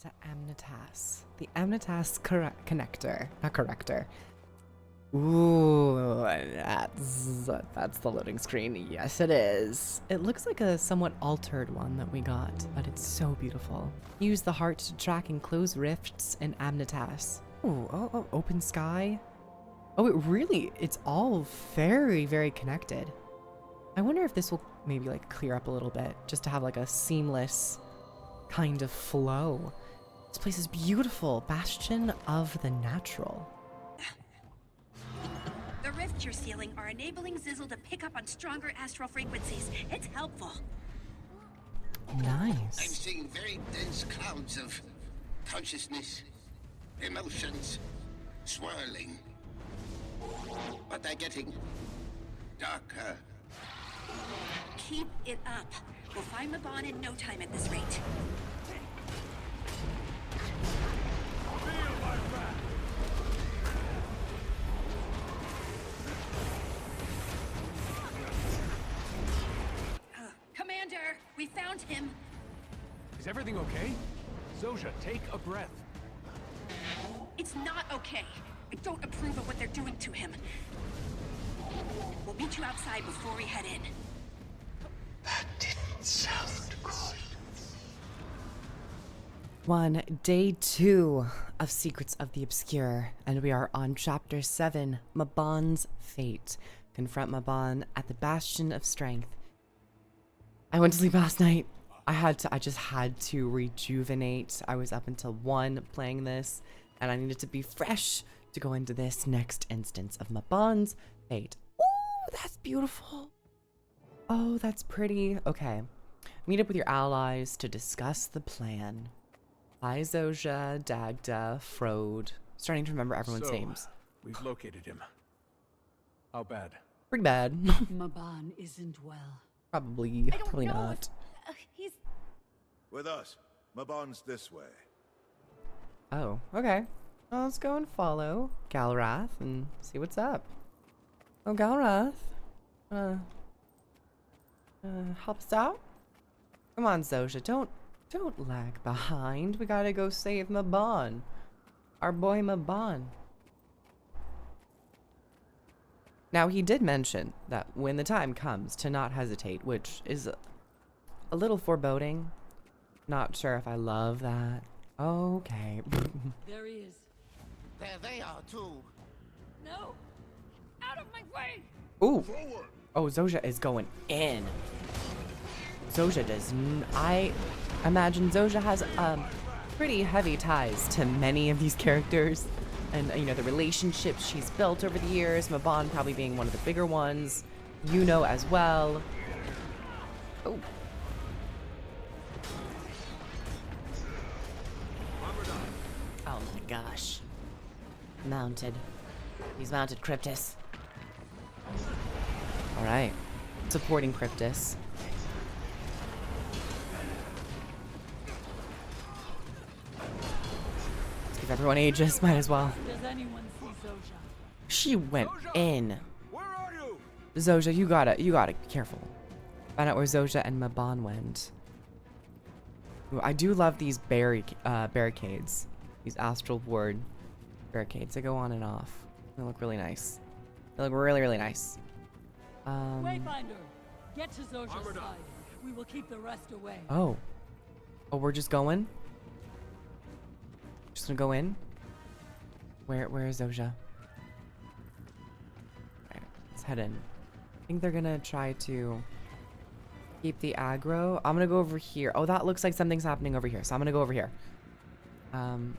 to Amnitas. The Amnitas connector. Not corrector. Ooh, that's the loading screen. Yes, it is. It looks like a somewhat altered one that we got, but it's so beautiful. Use the heart to track and close rifts in Amnitas. Ooh, oh, open sky. Oh, it's all very, very connected. I wonder if this will maybe like clear up a little bit, just to have like a seamless kind of flow. This place is beautiful. Bastion of the natural. The rifts you're sealing are enabling Zizzle to pick up on stronger astral frequencies. It's helpful. I'm Nice. seeing very dense clouds of consciousness, emotions, swirling. But they're getting darker. Keep it up. We'll find Mabon in no time at this rate. Commander, we found him. Is everything okay? Zosha, take a breath. It's not okay. I don't approve of what they're doing to him. We'll meet you outside before we head in. That didn't sound good. Day 2 of Secrets of the Obscure, and we are on Chapter 7, Mabon's Fate. Confront Mabon at the Bastion of Strength. I went to sleep last night. I just had to rejuvenate. I was up until 1 playing this, and I needed to be fresh to go into this next instance of Mabon's Fate. Ooh, that's beautiful. Oh, that's pretty. Okay. Meet up with your allies to discuss the plan. Hi, Zosha, Dagda, Frode. Starting to remember everyone's names. We've located him. How bad? Pretty bad. Mabon isn't well. Probably know. not. He's... With us. Mabon's this way. Oh, okay. Well, let's go and follow Galrath and see what's up. Oh, Galrath. Help us out? Come on, Zosha. Don't lag behind. We gotta go save Mabon. Our boy Mabon. Now, he did mention that when the time comes to not hesitate, which is a little foreboding. Not sure if I love that. Okay. There he is. There they are, too. No! Out of my way! Ooh. Oh, Zosha is going in. Zosha does. I imagine Zosha has pretty heavy ties to many of these characters. And, you know, the relationships she's built over the years. Mabon probably being one of the bigger ones. You know as well. Oh. Oh my gosh. Mounted. He's mounted Cryptus. Alright. Supporting Cryptus. Let's give everyone Aegis, might as well. Does anyone see Zosha? She went in. Where are you? Zosha, you gotta be careful. Find out where Zosha and Mabon went. Ooh, I do love these barricades. These astral ward barricades. They go on and off. They look really nice. They look really, really nice. Wayfinder, get to Zosha's side. We will keep the rest away. Oh. Oh, we're just going? Just gonna go in? Where is Zosha? Okay, let's head in. I think they're gonna try to keep the aggro. I'm gonna go over here. Oh, that looks like something's happening over here. So I'm gonna go over here. And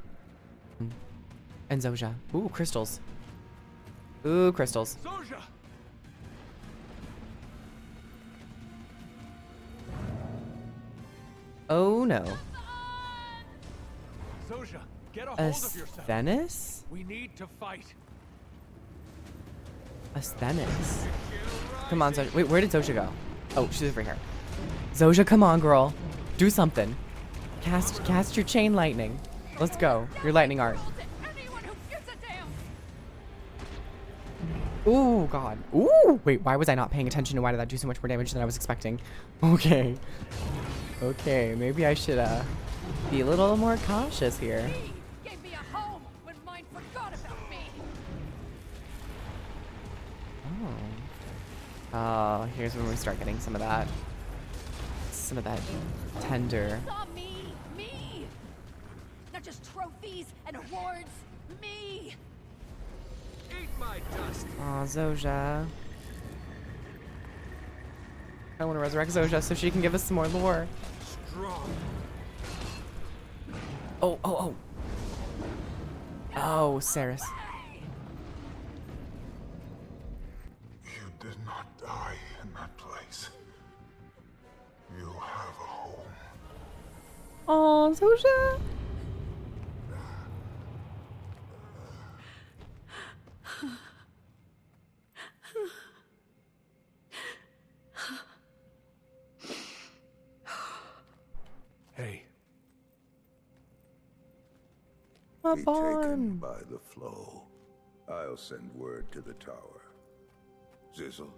Zosha. Ooh, crystals. Ooh, crystals. Zosha! Oh no. Zosha, get a hold of yourself. Asthenis? We need to fight. Asthenis. Come on, Zosha. Wait, where did Zosha go? Oh, she's over here. Zosha, come on, girl. Do something. Cast your chain lightning. Let's go. Your lightning art. Ooh, God. Ooh! Wait, why was I not paying attention, and why did that do so much more damage than I was expecting? Okay. Okay, maybe I should, be a little more cautious here. He gave me a home when mine forgot about me. Oh, here's when we start getting some of that tender. Saw me, not just trophies and awards, me. Eat my dust. Aw, Zosha. I want to resurrect Zosha so she can give us some more lore. Strong. Oh, oh, oh. Oh, Saris. You did not die in that place. You have a home. Oh, Zosha. Hey, Be taken Mabon. by the flow. I'll send word to the tower. Zizzle.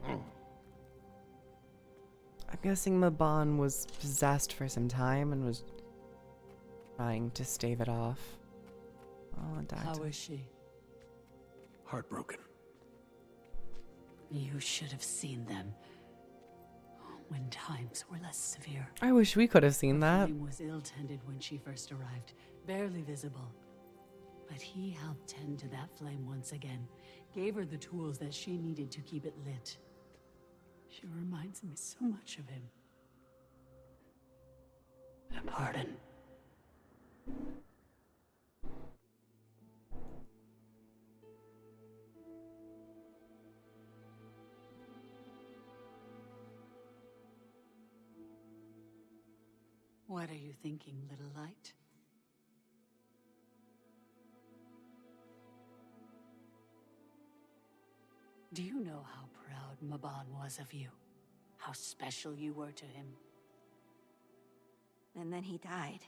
I'm guessing Mabon was possessed for some time and was trying to stave it off. Oh, it died. How is she? heartbroken. You should have seen them when times were less severe. I wish we could have seen that. Flame was ill-tended when she first arrived, barely visible. But he helped tend to that flame once again, gave her the tools that she needed to keep it lit. She reminds me so much of him. Pardon. What are you thinking, little light? Do you know how proud Mabon was of you? How special you were to him? And then he died.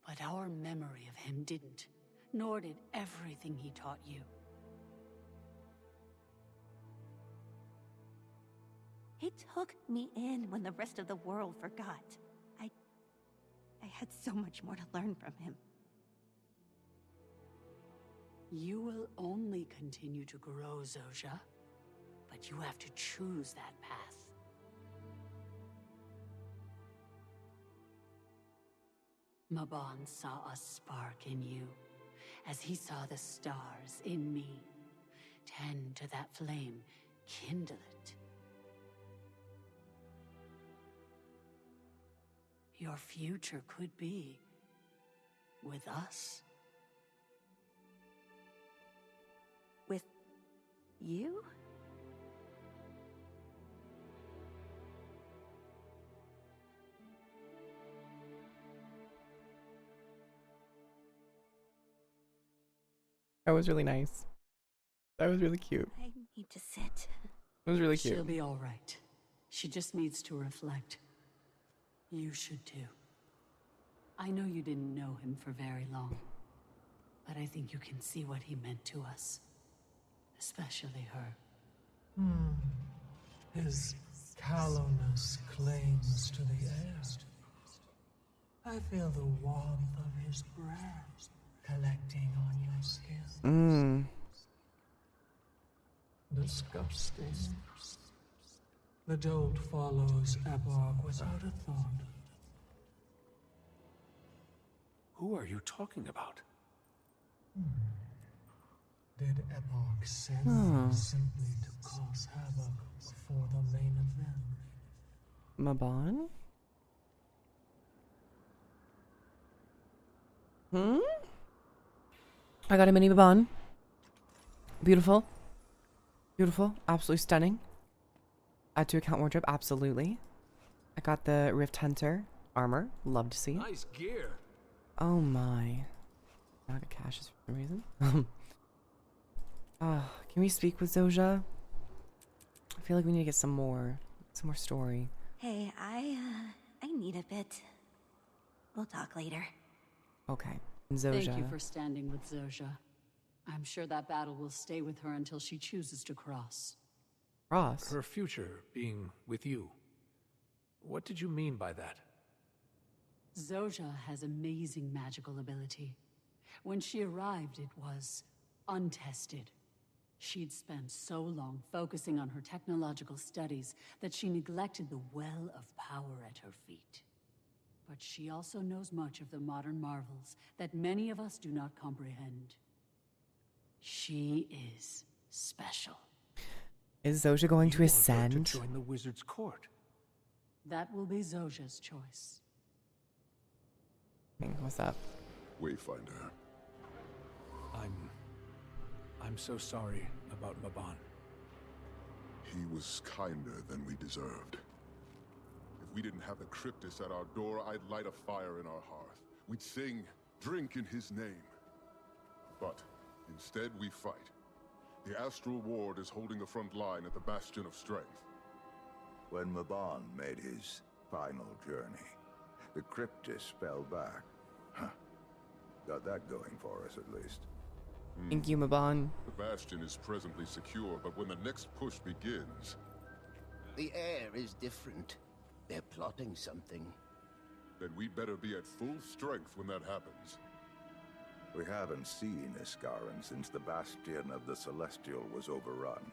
But our memory of him didn't, nor did everything he taught you. He took me in when the rest of the world forgot. I had so much more to learn from him. You will only continue to grow, Zosha. But you have to choose that path. Mabon saw a spark in you, as he saw the stars in me. Tend to that flame, kindle it. Your future could be with us. With you? That was really nice. That was really cute. I need to sit. It was really cute. She'll be all right. She just needs to reflect. You should too. I know you didn't know him for very long, but I think you can see what he meant to us. Especially her. His callowness clings to the air. I feel the warmth of his breath collecting on your skin. Disgusting. The dolt follows Epoch without a thought. Who are you talking about? Did Epoch send simply to cause havoc before the main event? Mabon? I got a mini Mabon. Beautiful. Beautiful. Absolutely stunning. Add to account wardrobe. Absolutely. I got the Rift Hunter armor. Love to see it. Nice gear. Oh my. Now I got caches for some reason. Can we speak with Zosha? I feel like we need to get some more story. Hey, I need a bit. We'll talk later. Okay. And Zosha. Thank you for standing with Zosha. I'm sure that battle will stay with her until she chooses to cross. Cross. Her future being with you. What did you mean by that? Zosha has amazing magical ability. When she arrived, it was untested. She'd spent so long focusing on her technological studies that she neglected the well of power at her feet. But she also knows much of the modern marvels that many of us do not comprehend. She is special. Is Zosha going to You want her ascend? to join the wizard's court. That will be Zosha's choice. What's up? Wayfinder. I'm so sorry about Mabon. He was kinder than we deserved. If we didn't have the Cryptus at our door, I'd light a fire in our hearth. We'd sing, drink in his name. But instead we fight. The Astral Ward is holding the front line at the Bastion of Strength. When Mabon made his final journey, the Cryptus fell back. Huh. Got that going for us, at least. Thank you, Mabon. The Bastion is presently secure, but when the next push begins... The air is different. They're plotting something. Then we'd better be at full strength when that happens. We haven't seen Isgarren since the Bastion of the Celestial was overrun.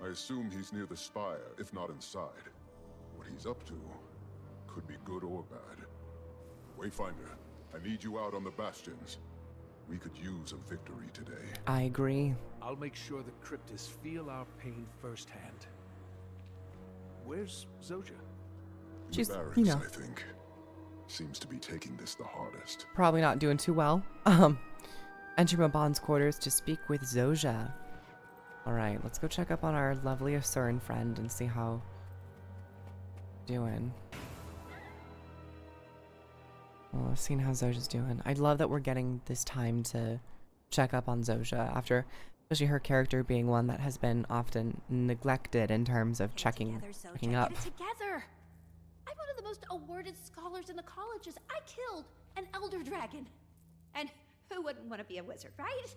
I assume he's near the Spire, if not inside. What he's up to could be good or bad. Wayfinder, I need you out on the Bastions. We could use a victory today. I agree. I'll make sure the Cryptus feel our pain firsthand. Where's Zosha? She's, the barracks, you know, I think. Seems to be taking this the hardest. probably not doing too well. Enter Mabon's quarters to speak with Zosha. Alright, let's go check up on our lovely Asuran friend and see how doing. Well, I've seen how Zosha's doing. I love that we're getting this time to check up on Zosha after, especially her character being one that has been often neglected in terms of checking up. Get it together. I'm one of the most awarded scholars in the colleges. I killed an elder dragon. And who wouldn't want to be a wizard, right?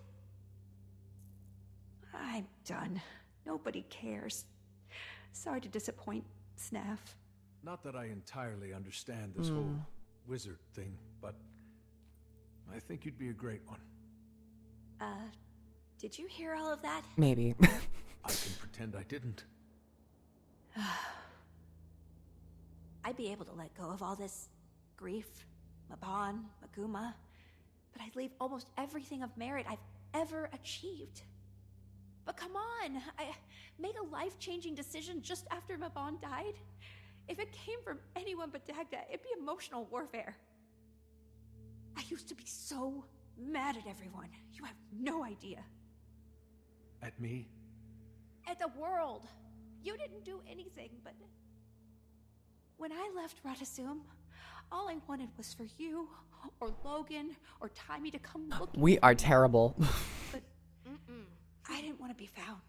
I'm done. Nobody cares. Sorry to disappoint, Snaff. Not that I entirely understand this whole wizard thing, but I think you'd be a great one. Did you hear all of that? Maybe. I can pretend I didn't. I'd be able to let go of all this grief, Mabon, Maguma, but I'd leave almost everything of merit I've ever achieved. But come on, I made a life-changing decision just after Mabon died. If it came from anyone but Dagda, it'd be emotional warfare. I used to be so mad at everyone. You have no idea. At me? At the world. You didn't do anything, but... When I left Ratasum, all I wanted was for you, or Logan, or Timmy to come look. We are terrible. But I didn't want to be found.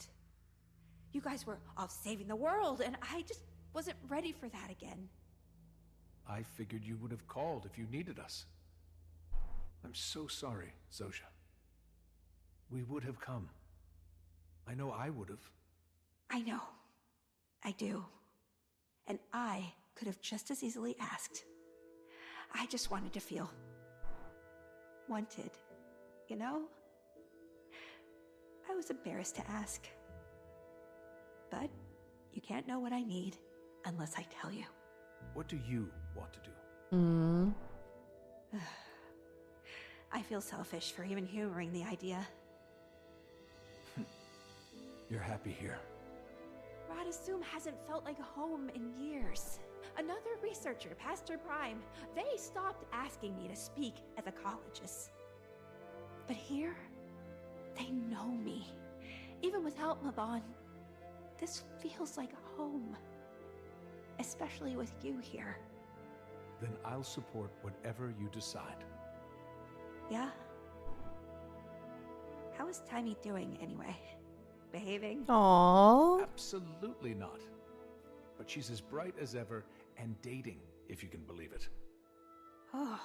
You guys were off saving the world, and I just wasn't ready for that again. I figured you would have called if you needed us. I'm so sorry, Zosha. We would have come. I know I would have. I know. I do. And I could have just as easily asked. I just wanted to feel wanted, you know? I was embarrassed to ask. But you can't know what I need unless I tell you. What do you want to do? I feel selfish for even humoring the idea. You're happy here. Ratasum hasn't felt like home in years. Another researcher, Pastor Prime, they stopped asking me to speak at the colleges. But here, they know me. Even without Mabon, this feels like home. Especially with you here. Then I'll support whatever you decide. Yeah? How is Timmy doing anyway? Behaving? Aww. Absolutely not. But she's as bright as ever and dating, if you can believe it. Oh,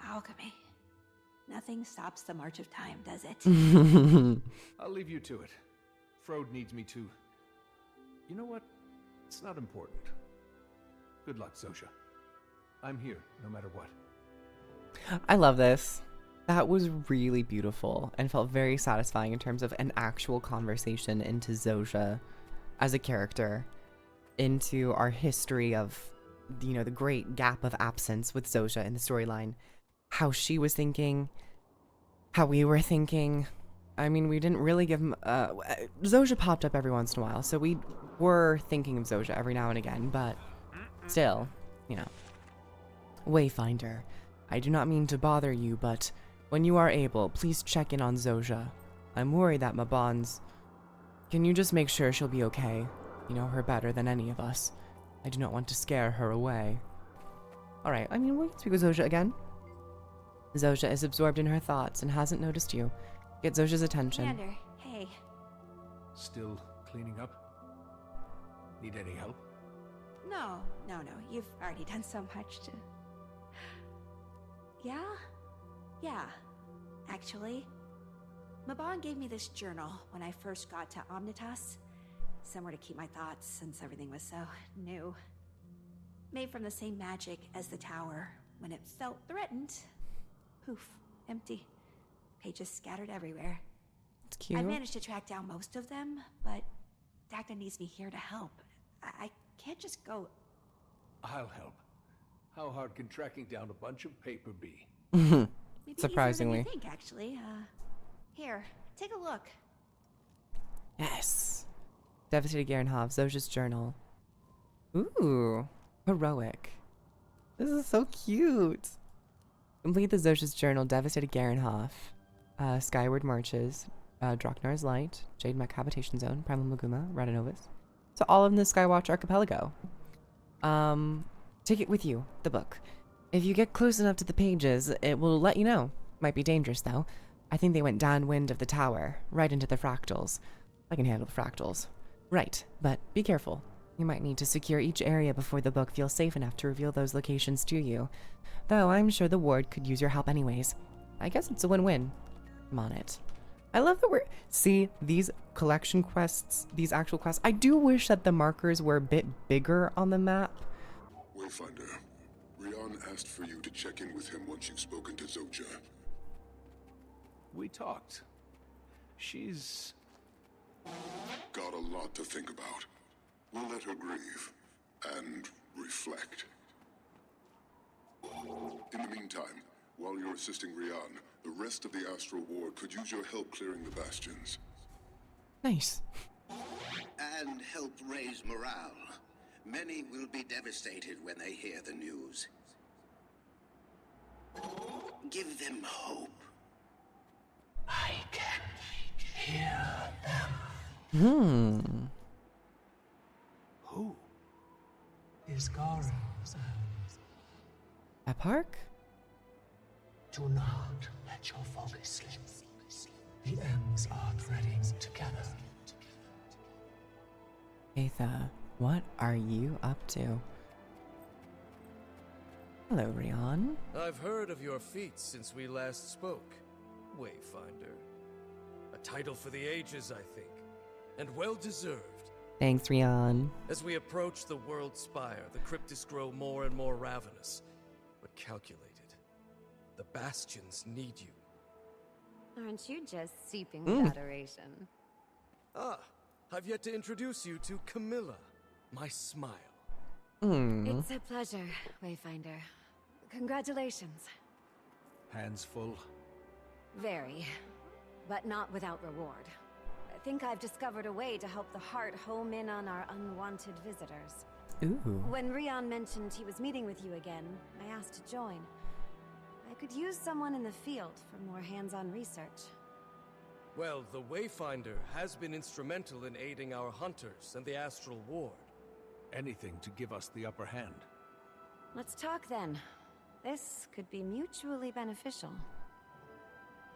alchemy. Nothing stops the march of time, does it? I'll leave you to it. Frode needs me to... You know what? It's not important. Good luck, Zosha. I'm here, no matter what. I love this. That was really beautiful and felt very satisfying in terms of an actual conversation into Zosha as a character, into our history of, you know, the great gap of absence with Zosha in the storyline, how she was thinking, how we were thinking. I mean, we didn't really give him, Zosha popped up every once in a while, so we were thinking of Zosha every now and again, but still, you know. Wayfinder, I do not mean to bother you, but when you are able, please check in on Zosha. I'm worried that Mabon's... Can you just make sure she'll be okay? You know her better than any of us. I do not want to scare her away. Alright, I mean, we can speak with Zosha again. Zosha is absorbed in her thoughts and hasn't noticed you. Get Zosha's attention. Commander, hey. Still cleaning up? Need any help? No. You've already done so much to... Yeah? Yeah. Actually, Mabon gave me this journal when I first got to Omnitas. Somewhere to keep my thoughts since everything was so new. Made from the same magic as the tower. When it felt threatened, poof, empty. Pages scattered everywhere. It's cute. I managed to track down most of them, but Dagda needs me here to help. I can't just go... I'll help. How hard can tracking down a bunch of paper be? Maybe surprisingly. easier than you think, actually. Here, take a look. Yes. Devastated Garenhoff, Zosha's journal. Ooh, heroic. This is so cute. Complete the Zosha's journal, Devastated Garenhoff, Skyward Marches, Draknar's Light, Jade Mech Habitation Zone, Primal Maguma, Radanovis. So all of the Skywatch Archipelago. Take it with you, the book. If you get close enough to the pages, it will let you know. Might be dangerous, though. I think they went downwind of the tower, right into the fractals. I can handle the fractals. Right, but be careful. You might need to secure each area before the book feels safe enough to reveal those locations to you. Though I'm sure the ward could use your help anyways. I guess it's a win-win. I'm on it. I love that we're... See, these collection quests, these actual quests, I do wish that the markers were a bit bigger on the map. Wayfinder, Rian asked for you to check in with him once you've spoken to Zosha. We talked. She's... got a lot to think about. We'll let her grieve and reflect. In the meantime, while you're assisting Rian, the rest of the Astral Ward could use your help clearing the bastions. Nice. And help raise morale. Many will be devastated when they hear the news. Give them hope. I can hear them. Who? Isgarren and... A park? Do not let your focus slip. The ends are threading together. Peitha, what are you up to? Hello, Rian. I've heard of your feats since we last spoke, Wayfinder. A title for the ages, I think, and well-deserved. Thanks, Rian. As we approach the World Spire, the cryptists grow more and more ravenous, but calculated. The Bastions need you. Aren't you just seeping with adoration? Ah, I've yet to introduce you to Camilla, my smile. It's a pleasure, Wayfinder. Congratulations. Hands full? Very, but not without reward. I think I've discovered a way to help the Heart home in on our unwanted visitors. Ooh. When Rian mentioned he was meeting with you again, I asked to join. I could use someone in the field for more hands-on research. Well, the Wayfinder has been instrumental in aiding our hunters and the Astral Ward. Anything to give us the upper hand. Let's talk then. This could be mutually beneficial.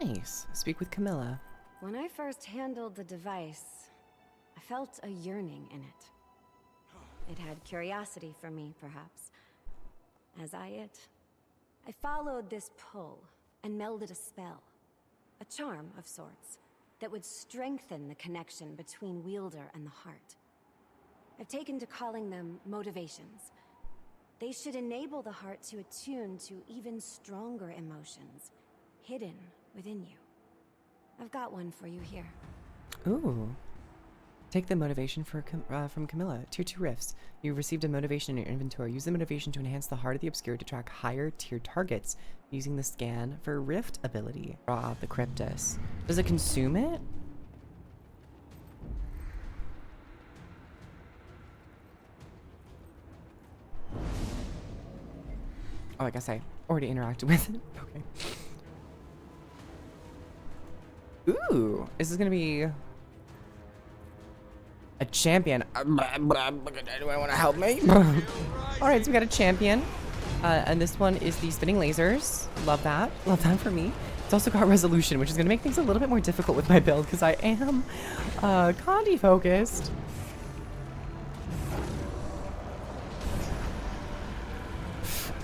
Nice. Speak with Camilla. When I first handled the device, I felt a yearning in it. It had curiosity for me, perhaps. As I it. I followed this pull and melded a spell. A charm of sorts that would strengthen the connection between Wielder and the Heart. I've taken to calling them motivations. They should enable the heart to attune to even stronger emotions, hidden within you. I've got one for you here. Ooh. Take the motivation from Camilla. Tier 2 rifts. You received a motivation in your inventory. Use the motivation to enhance the Heart of the Obscure to track higher tier targets using the scan for rift ability. Draw out the Cryptus. Does it consume it? Oh, I guess I already interacted with it. Okay. Ooh, is this gonna be a champion? Do I want to help me? All right, so we got a champion, and this one is the spinning lasers. Love that. Love that for me. It's also got resolution, which is gonna make things a little bit more difficult with my build because I am Condi focused.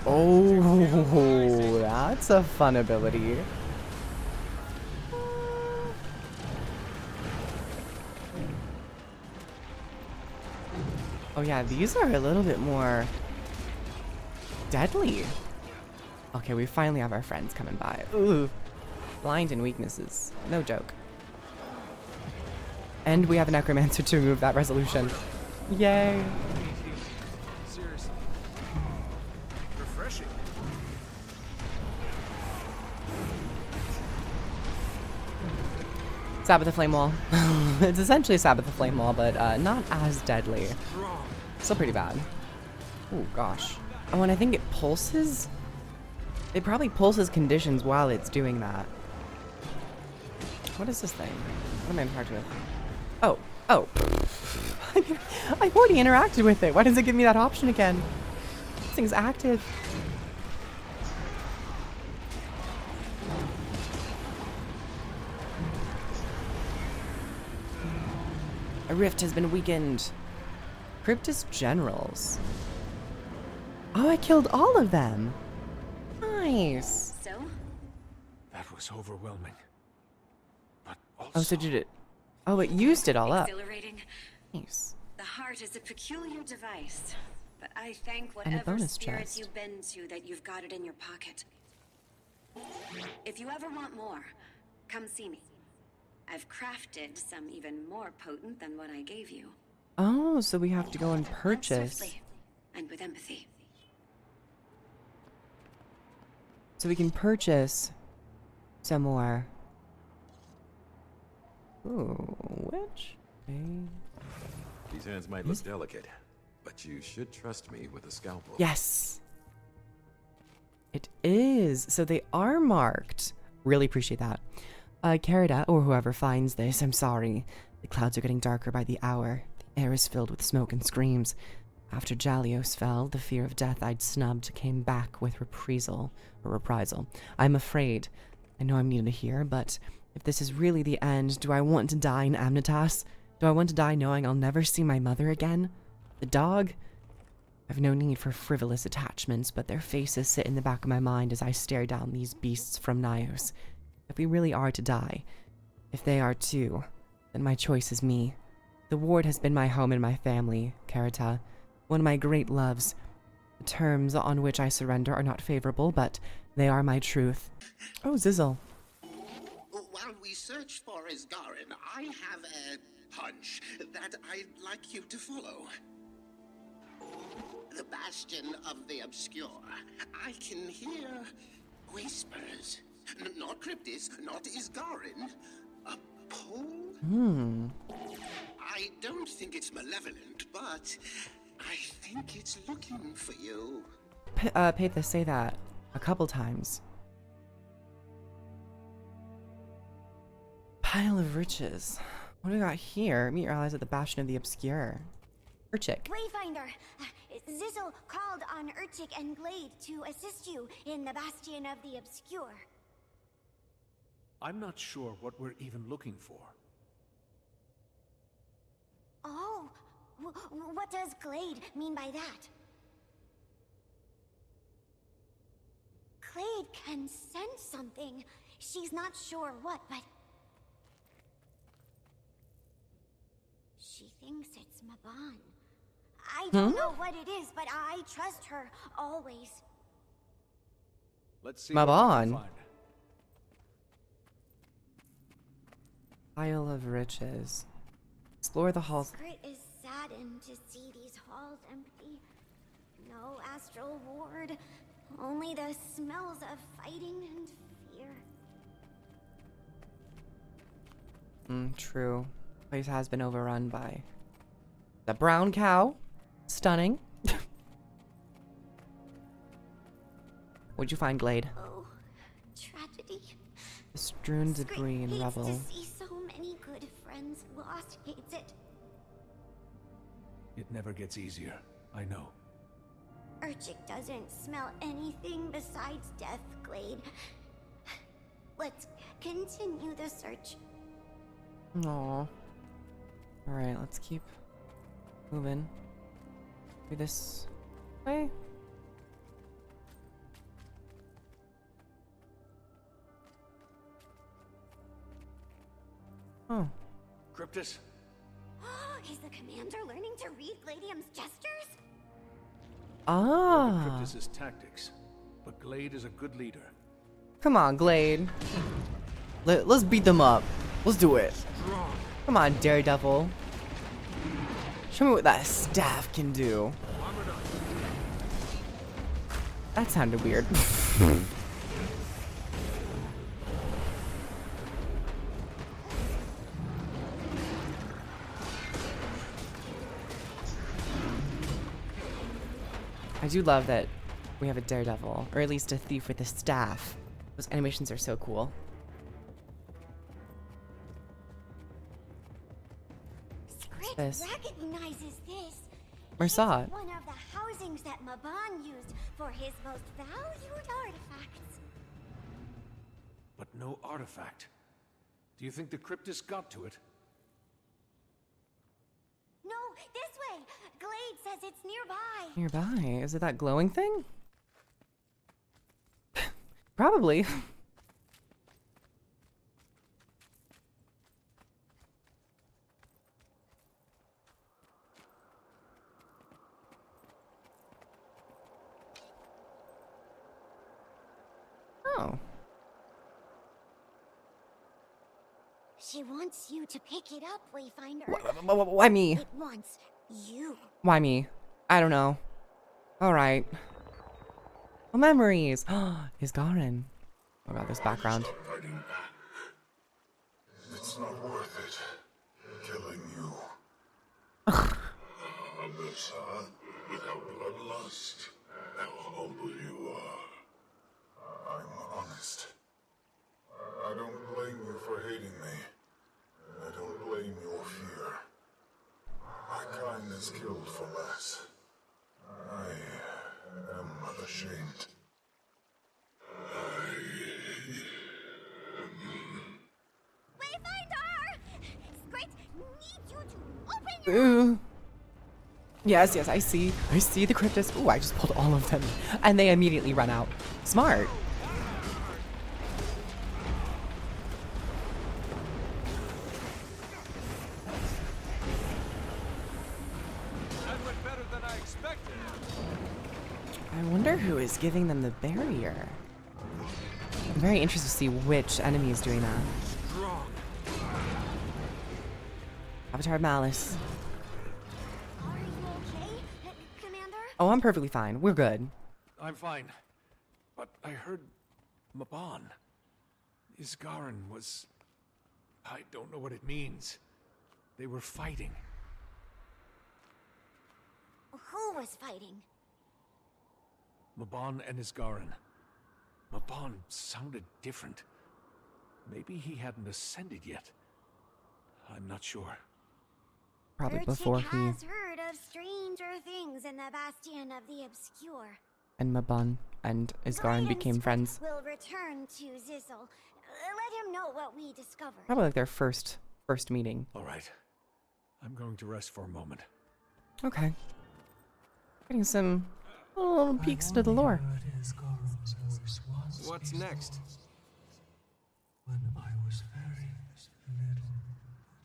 Oh, that's a fun ability. Oh yeah, these are a little bit more deadly. Okay, we finally have our friends coming by. Ooh, blind and weaknesses, no joke. And we have a necromancer to remove that resolution. Yay. Seriously. Refreshing. Sabbath the Flame Wall. It's essentially a Sabbath the Flame Wall, but not as deadly. Still pretty bad. Oh gosh. Oh, and I think it pulses. It probably pulses conditions while it's doing that. What is this thing? What am I interacting with? Oh, oh. I've already interacted with it. Why does it give me that option again? This thing's active. A rift has been weakened. Cryptus generals. Oh, I killed all of them. Nice. So? That was overwhelming. But also... Oh, so did it... Oh, it used it all up. Exhilarating. Nice. The heart is a peculiar device, but I thank And a whatever bonus spirits chest. you've been to that you've got it in your pocket. If you ever want more, come see me. I've crafted some even more potent than what I gave you. Oh, so we have to go and Hunt purchase. swiftly and with empathy. So we can purchase some more. Ooh, which? These hands might look delicate, but you should trust me with a scalpel. Yes. It is. So they are marked. Really appreciate that. Carida, or whoever finds this, I'm sorry. The clouds are getting darker by the hour. The air is filled with smoke and screams. After Jalios fell, the fear of death I'd snubbed came back with reprisal. I'm afraid. I know I'm needed here, but if this is really the end, do I want to die in Amnitas? Do I want to die knowing I'll never see my mother again? The dog? I've no need for frivolous attachments, but their faces sit in the back of my mind as I stare down these beasts from Nayos. If we really are to die, if they are too, then my choice is me. The ward has been my home and my family, Carita. One of my great loves. The terms on which I surrender are not favorable, but they are my truth. Oh, Zizzle. While we search for Isgarren, I have a hunch that I'd like you to follow. The Bastion of the Obscure. I can hear whispers. Not Cryptis, not Isgarren. A pull? I don't think it's malevolent, but I think it's looking for you. Peitha, say that a couple times. Pile of riches. What do we got here? Meet your allies at the Bastion of the Obscure. Urchik. Wayfinder, Zizzle called on Urchik and Glade to assist you in the Bastion of the Obscure. I'm not sure what we're even looking for. Oh, what does Glade mean by that? Glade can sense something. She's not sure what, but... she thinks it's Mabon. I don't know what it is, but I trust her always. Let's see Mabon. what we can find. Pile of riches. Explore the halls. Grit is saddened to see these halls empty. No astral ward, only the smells of fighting and fear. True. Place has been overrun by the brown cow. Stunning. What'd you find, Glade? Oh, tragedy. The strewn debris and hates rubble. to see so many good friends lost. Hates it. It never gets easier. I know. Urchik doesn't smell anything besides death, Glade. Let's continue the search. Aww. Alright, let's keep moving. Maybe this way? Oh. Cryptus? Is the commander learning to read Gladium's gestures? Ah. Cryptus's tactics, but Glade is a good leader. Come on, Glade. Let's beat them up. Let's do it. Come on, Daredevil. Show me what that staff can do. That sounded weird. I do love that we have a Daredevil, or at least a thief with a staff. Those animations are so cool. Grit This. recognizes this. Or saw it. One of the housings that Mabon used for his most valued artifacts. But no artifact. Do you think the Cryptus got to it? No, this way. Glade says it's nearby. Nearby? Is it that glowing thing? Probably. Oh. She wants you to pick it up, Wayfinder. Why me? It wants you. Why me? I don't know. Alright. Oh, memories! Isgarren. Oh god, this background. Fighting. It's not worth it. Killing you. Alyssa, without bloodlust, how humble you are. I'm honest. I don't blame you for hating me. I don't blame your fear. My kindness killed for less. I am ashamed. Wayfinder! Grit needs you to open your... Yes, I see the Cryptus. Ooh, I just pulled all of them. And they immediately run out. Smart. That went better than I expected. I wonder who is giving them the barrier. I'm very interested to see which enemy is doing that. Strong. Avatar Malice. Are you okay, Commander? Oh, I'm perfectly fine. We're good. I'm fine. But I heard Mabon. Isgarren was... I don't know what it means. They were fighting. Who was fighting? Mabon and Isgarren. Mabon sounded different. Maybe he hadn't ascended yet. I'm not sure. Probably Urchik before he has heard of stranger things in the Bastion of the Obscure. and Mabon and Isgarren became friends. We'll return to Zizzle. Let him know what we discovered. Probably like their first meeting. All right. I'm going to rest for a moment. Okay. Getting some little peeks into the lore. What's next? When I was very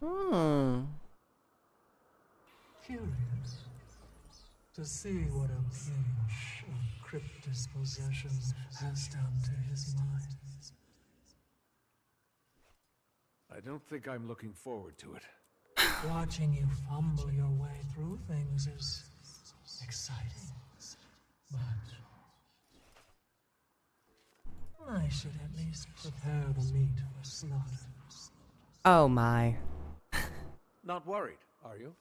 little. Hmm. Curious. To see what a pinch of Cryptus possession has done to his mind. I don't think I'm looking forward to it. Watching you fumble your way through things is exciting, but I should at least prepare the meat for slaughter. Oh my. Not worried, are you?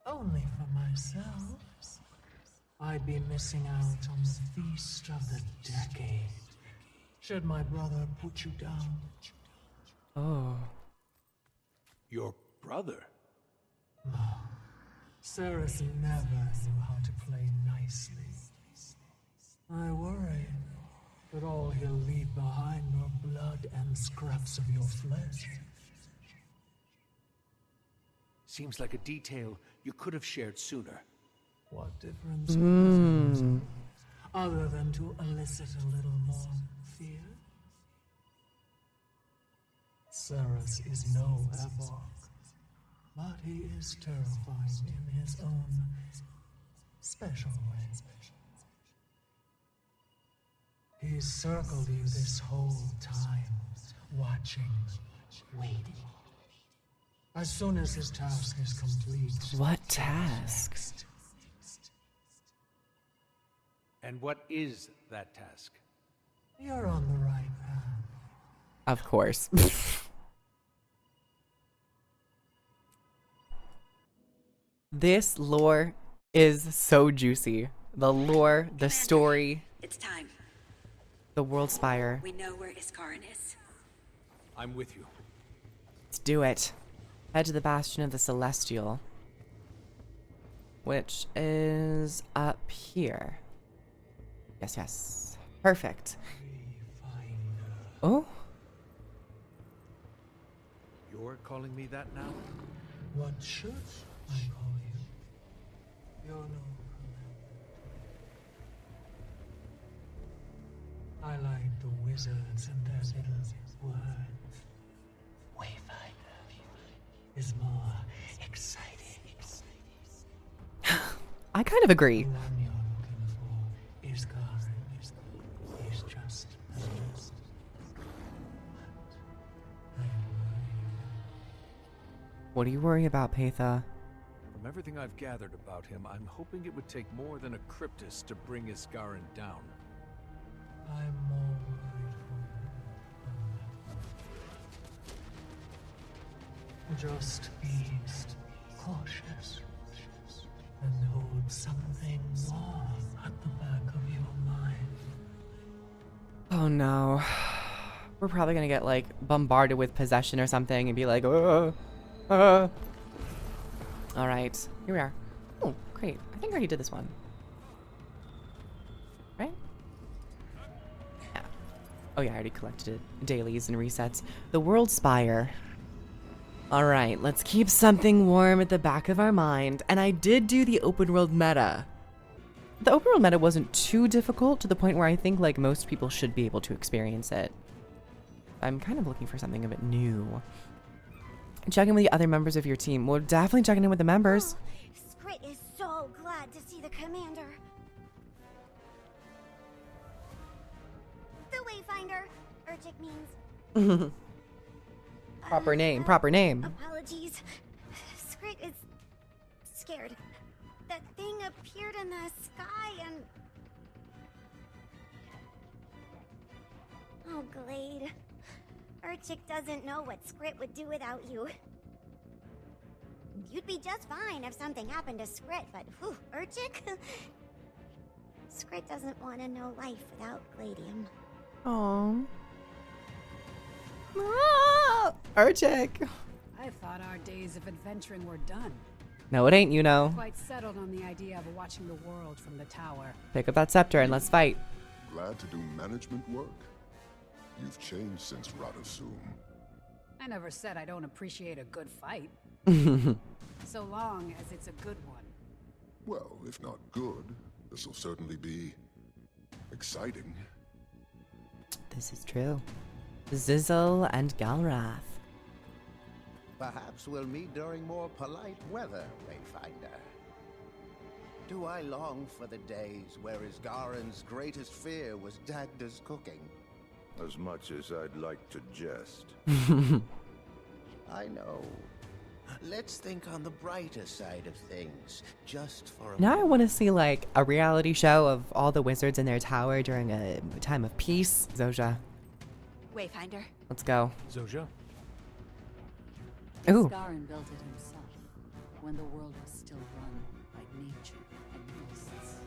Only for myself. I'd be missing out on the feast of the decade. Should my brother put you down? Oh. Your brother? No. Ceres never knew how to play nicely. I worry that all he'll leave behind are blood and scraps of your flesh. Seems like a detail you could have shared sooner. What difference was it, other than to elicit a little more fear? Ceres is no epoch, but he is terrifying in his own special way. He's circled you this whole time, watching, waiting. As soon as his task is complete... What task? And what is that task? You're on the right path. Of course. This lore is so juicy. The lore, the story. It's time. The World Spire. We know where Isgarren is. I'm with you. Let's do it. Head to the Bastion of the Celestial, which is up here. Yes, yes. Perfect. Oh? You're calling me that now? What should I call you? You're no I like the wizards and their little words. Wayfinder is more exciting. I kind of agree. The one you're looking for is Isgarren. He's just as just. What do you worry about, Peitha? From everything I've gathered about him, I'm hoping it would take more than a Cryptus to bring Isgarren down. I'm more worried for you. Just be cautious and hold something warm at the back of your mind. Oh no. We're probably gonna get like bombarded with possession or something and be like, Alright, here we are. Oh, great. I think I already did this one. Right? Yeah. Oh yeah, I already collected it. Dailies and resets. The World Spire. Alright, let's keep something warm at the back of our mind. And I did do the open world meta. The open world meta wasn't too difficult to the point where I think like most people should be able to experience it. I'm kind of looking for something a bit new. Checking with the other members of your team. We're definitely checking in with the members. Skrit is so glad to see the commander. The Wayfinder, Urgic means. Proper name, proper name. Apologies. Skrit is scared. That thing appeared in the sky and... Oh, Glade. Urgic doesn't know what Skrit would do without you. You'd be just fine if something happened to Skrit, but whew, Urgic? Skrit doesn't want to know life without Gladium. Aww. Ah, Urgic. I thought our days of adventuring were done. No, it ain't, you know. Quite settled on the idea of watching the world from the tower. Pick up that scepter and let's fight. Glad to do management work? You've changed since Radosum. I never said I don't appreciate a good fight. So long as it's a good one. Well, if not good, this will certainly be exciting. This is true. Zizzle and Galrath. Perhaps we'll meet during more polite weather, Wayfinder. Do I long for the days where Isgarren's greatest fear was Dagda's cooking? As much as I'd like to jest. I know. Let's think on the brighter side of things, just for a Now I want to see like a reality show of all the wizards in their tower during a time of peace. Zosha, Wayfinder. let's go. Zosha? Ooh. Isgarren built it himself when the world was still run by nature and beasts.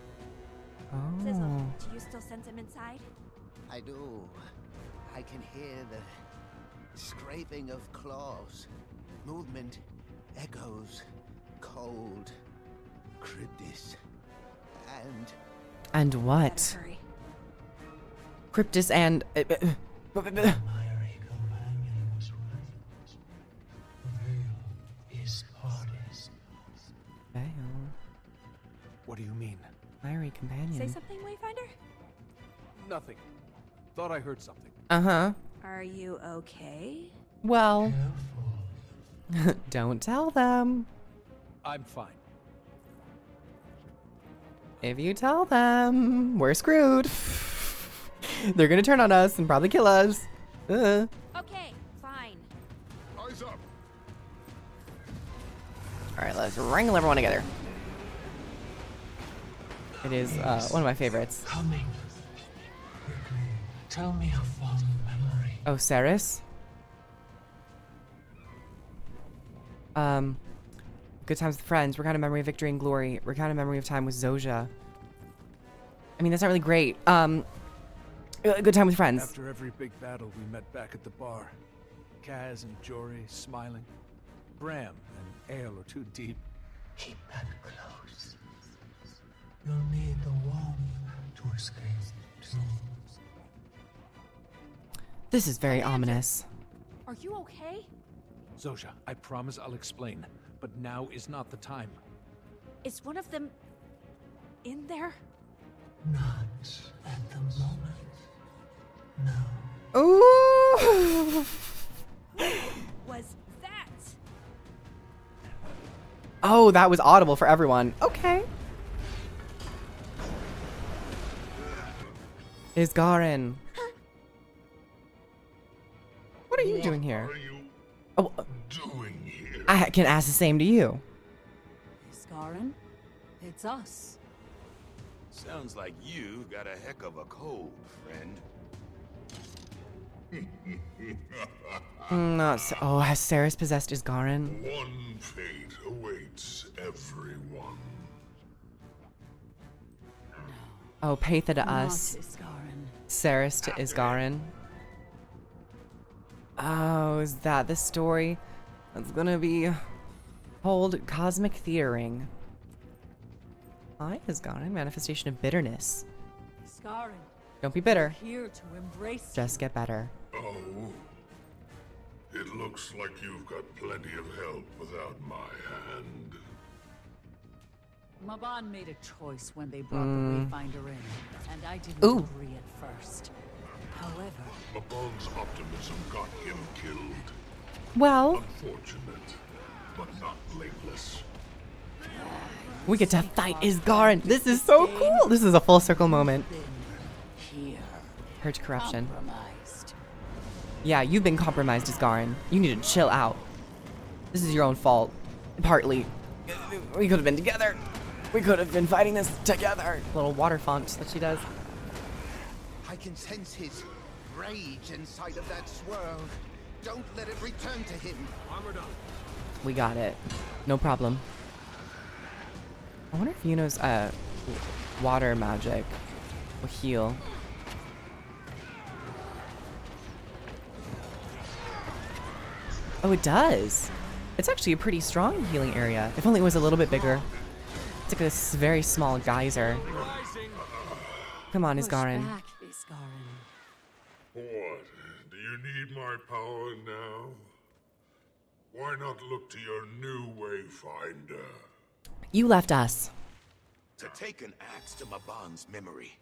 Sizzle, Oh. do you still sense him inside? I do. I can hear the scraping of claws, movement, echoes, cold, cryptis, And what? Hurry. Cryptis and My companion was right. The veil is parted. What do you mean? Fiery companion. Say something, Wayfinder? Nothing. Thought I heard something. Uh-huh. Are you okay? Well, don't tell them. I'm fine. If you tell them, we're screwed. They're gonna turn on us and probably kill us. Okay, fine. Eyes up. All right, let's wrangle everyone together. It is one of my favorites. Coming. Quickly, tell me a fond memory. Oh, Ceres? Good times with friends. Recount a memory of victory and glory. Recount a memory of time with Zosha. I mean, that's not really great. Good time with friends. After every big battle, we met back at the bar. Kaz and Jory smiling. Bram and ale or too deep. Keep that close. You'll need the wand to escape too. This is very ominous. Are you okay? Zosha, I promise I'll explain, but now is not the time. Is one of them in there? Not at the moment. No. Ooh! Was that? Oh, that was audible for everyone. Okay. Isgarren. What are you doing here? What are you Oh, doing here? I can ask the same to you. Isgarren? It's us. Sounds like you got a heck of a cold, friend. Not so. Oh, has Ceres possessed Isgarren? One fate awaits everyone. Oh, Peitha to Not us. Isgarren. Ceres to Isgarren. Oh, is that the story that's gonna be hold cosmic theatering? Hi, Isgarren, manifestation of bitterness. Isgarren. Don't be bitter. Here to embrace Just get better. Oh. It looks like you've got plenty of help without my hand. Mabon made a choice when they brought the Wayfinder in, and I didn't Ooh. agree at first. However, Mabon's optimism got him killed. Well, Unfortunate, but not blameless. we get to fight Isgarren. This is so cool. This is a full circle moment. here, Purge corruption. compromised. Yeah, you've been compromised, Isgarren. You need to chill out. This is your own fault. Partly. We could have been together. We could have been fighting this together. Little water font that she does. I can sense his rage inside of that swirl. Don't let it return to him. Armored up. We got it. No problem. I wonder if Yuno's water magic will heal. Oh, it does. It's actually a pretty strong healing area. If only it was a little bit bigger. It's like this very small geyser. Come on, Push Isgarren. back, Isgarren. What? Do you need my power now? Why not look to your new Wayfinder? You left us. To take an axe to Mabon's memory,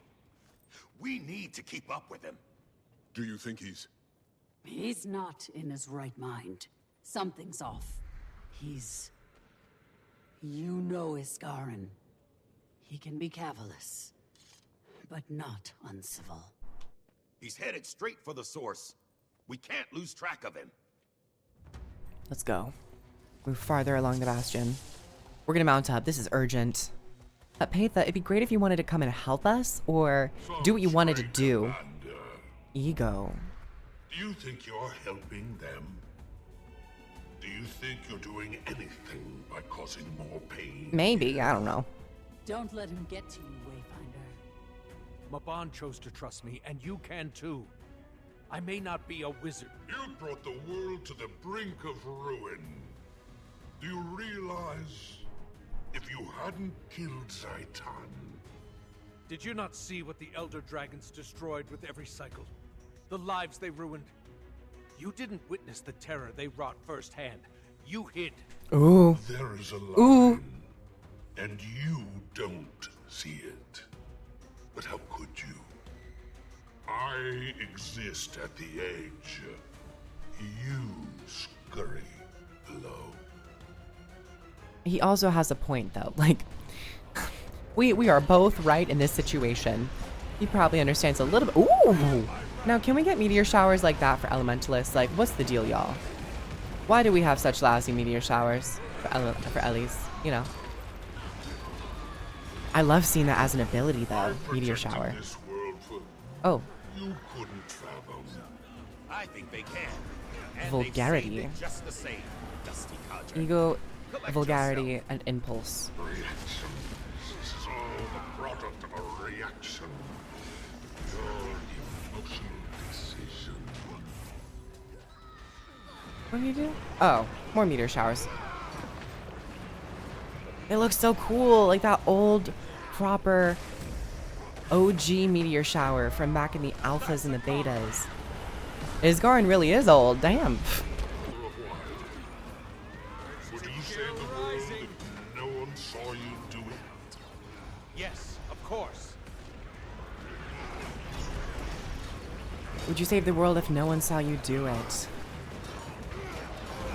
we need to keep up with him. Do you think he's... He's not in his right mind. Something's off. He's... You know Isgarren. He can be cavalice, but not uncivil. He's headed straight for the source. We can't lose track of him. Let's go. Move farther along the bastion. We're gonna mount up. This is urgent. Peitha, it'd be great if you wanted to come and help us, or do what you wanted to do. Ego. Do you think you're helping them? Do you think you're doing anything by causing more pain? Maybe, I don't know. Don't let him get to you, Wayfinder. Mabon chose to trust me, and you can too. I may not be a wizard. You brought the world to the brink of ruin. Do you realize if you hadn't killed Zaitan? Did you not see what the Elder Dragons destroyed with every cycle? The lives they ruined? You didn't witness the terror they wrought firsthand. You hid. Ooh. There is a line, Ooh. and you don't see it. But how could you? I exist at the edge. You scurry below. He also has a point, though. Like, we are both right in this situation. He probably understands a little bit. Ooh! Now, can we get meteor showers like that for elementalists? Like, what's the deal, y'all? Why do we have such lousy meteor showers for Ellies? You know. I love seeing that as an ability, though. Meteor shower. Oh. You couldn't travel. I think they can. And Vulgarity. just the same, dusty codger. Ego, vulgarity, and impulse. Reaction. This is all the product of a reaction. Your emotional decision. What do you do? Oh, more meteor showers. It looks so cool, like that old, proper OG meteor shower from back in the alphas and the betas. Isgarren really is old, damn. Would you save the world if no one saw you do it? Yes, of course. Would you save the world if no one saw you do it?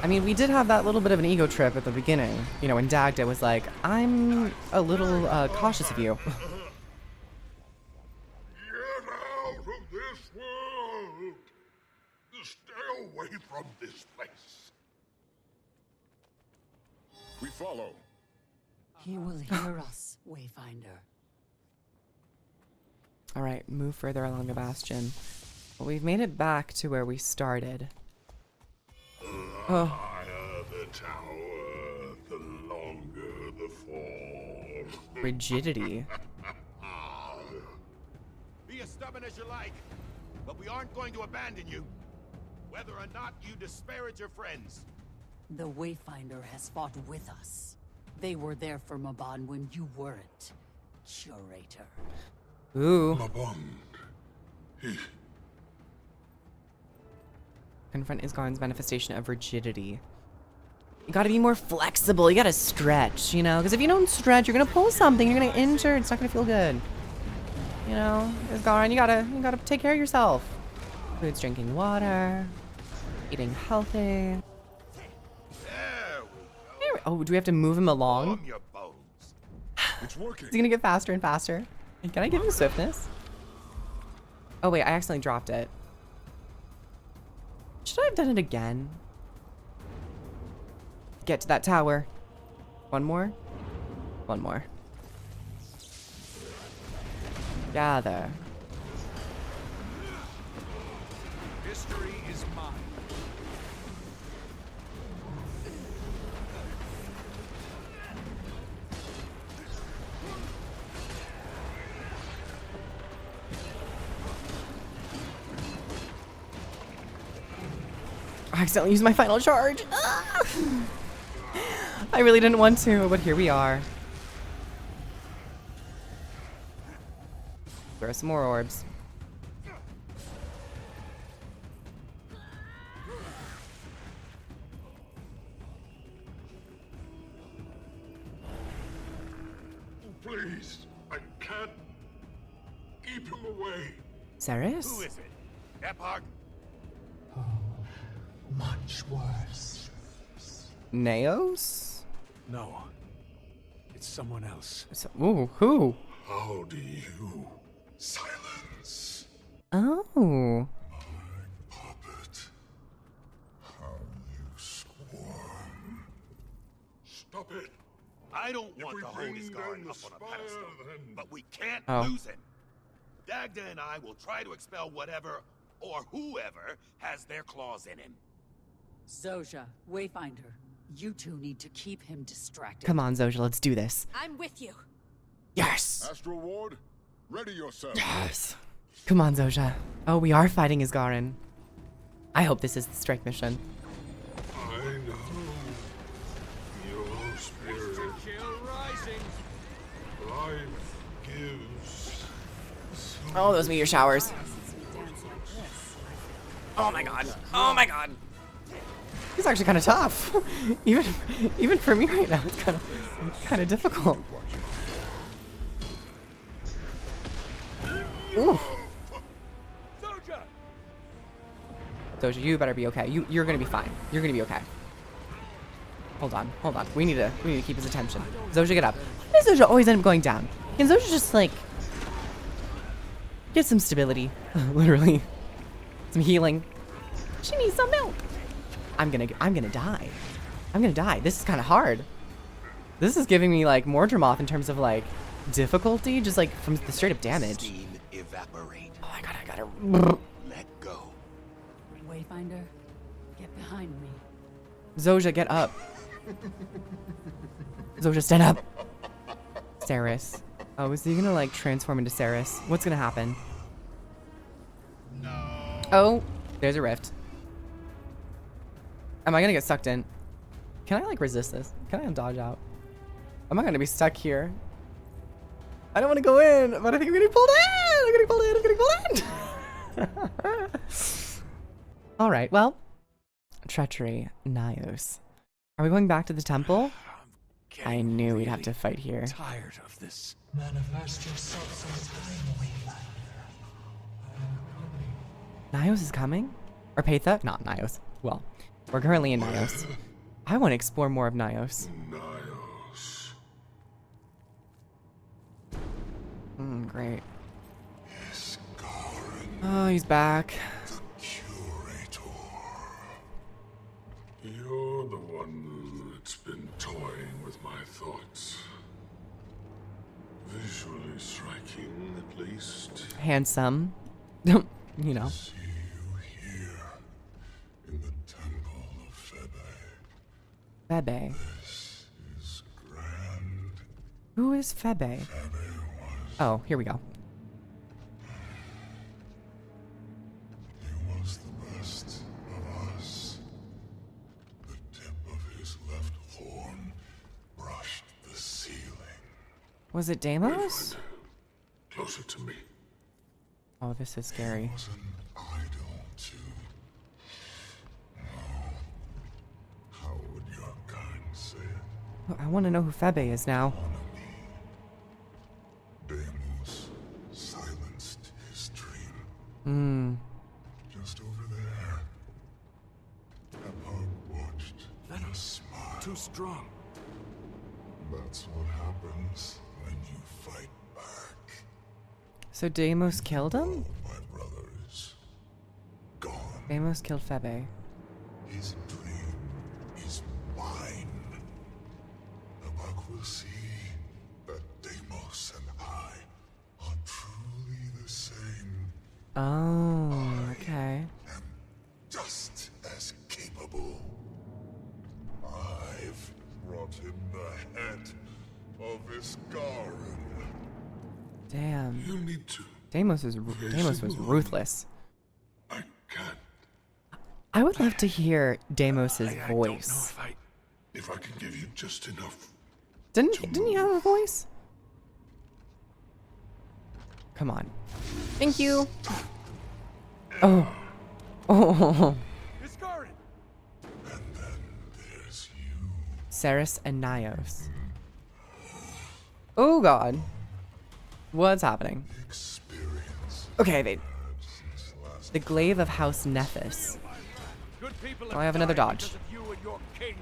I mean, we did have that little bit of an ego trip at the beginning. You know, when Dagda was like, I'm a little cautious of you. Get out of this world! Stay away from this place. We follow. He will hear us, Wayfinder. Alright, move further along the bastion. Well, we've made it back to where we started. The higher the tower, the longer the fall. Rigidity. Be as stubborn as you like, but we aren't going to abandon you, whether or not you disparage your friends. The Wayfinder has fought with us. They were there for Mabon when you weren't, Curator. Ooh. Mabon. Confront Isgarren's manifestation of rigidity. You gotta be more flexible. You gotta stretch, you know? Because if you don't stretch, you're gonna pull something. You're gonna injure. It's not gonna feel good. You know? Isgarren, you gotta take care of yourself. Foods, drinking water. Eating healthy. Oh, do we have to move him along? It's working. Is he gonna get faster and faster? Can I give him swiftness? Oh wait, I accidentally dropped it. Should I have done it again? Get to that tower. One more. One more. Gather. History is mine. I accidentally used my final charge. Ah! I really didn't want to, but here we are. Throw some more orbs. Please, I can't keep him away. Ceres? Who is it? Ephog? Much worse. Nayos? No. It's It's someone else. So, ooh, who? How do you silence Oh. puppet? How you squirm? Stop it! I don't If want we to hold bring his down guard the up on a spire, pedestal, then- but we can't Oh. lose him. Dagda and I will try to expel whatever or whoever has their claws in him. Zosha, Wayfinder, you two need to keep him distracted. Come on, Zosha, let's do this. I'm with you. Yes! Astral Ward, ready yourself. Yes! Come on, Zosha. Oh, we are fighting Isgarren. I hope this is the strike mission. I know your spirit. Life gives. Oh, those meteor showers. Oh my god. Oh my god. He's actually kind of tough. even for me right now, it's kind of difficult. Ooh. Zosha, you better be okay. You're gonna be fine. You're gonna be okay. Hold on. We need to keep his attention. Zosha, get up. Why does Zosha always end up going down? Can Zosha just like get some stability? Literally. Some healing. She needs some milk. I'm gonna die. I'm gonna die. This is kind of hard. This is giving me like Mordremoth in terms of like difficulty, just like from the straight up damage. Steam evaporate. Oh my god, I gotta. Let go. Wayfinder, get behind me. Zosha, get up. Zosha, stand up. Saris. Oh, is he gonna like transform into Saris? What's gonna happen? No. Oh, there's a rift. Am I gonna get sucked in? Can I like resist this? Can I dodge out? Am I gonna be stuck here? I don't want to go in, but I think I'm getting pulled in. I'm getting pulled in. All right. Well, treachery, Nayos. Are we going back to the temple? I knew we'd have to fight here. Tired of this. Manifest yourself sometime, Wayfinder. Nayos is coming? Or Peitha? Not Nayos. Well, we're currently in Nayos. I want to explore more of Nayos. Nayos. Great. Isgarren, Oh, he's back. the curator. You're the one that's been toying with my thoughts. Visually striking, at least. Handsome. You know. See you here in the temple of Febe. Febe. This is grand. Who is Febe? Febe was. Oh, here we go. He was the best of us. The tip of his left horn brushed the ceiling. Was it Deimos? Closer to me. Oh, this is scary. Was an idol too. Oh, how would your kind say it? Oh, I want to know who Febe is now. Deimos silenced his dream. Just over there. Epoch watched and smiled. Too strong. That's what happens when you fight back. So Deimos killed him? My brother is gone. Deimos killed Febe. His dream is mine. Epoch will see that Deimos and I are truly the same. Oh, okay. Am just as capable. I've brought him the head of Isgarren. Damn. You need to. Deimos was ruthless. I can't. I would love to hear Deimos's I voice. don't know if I can give you just enough. Didn't he have a voice? Come on. Thank you. Oh. Oh. Isgarren! And then there's you. Saris and Nayos. Oh god. What's happening? Experience. Okay, the glaive of House Nephis. Good people Oh, I have another died dodge. because of you and your king.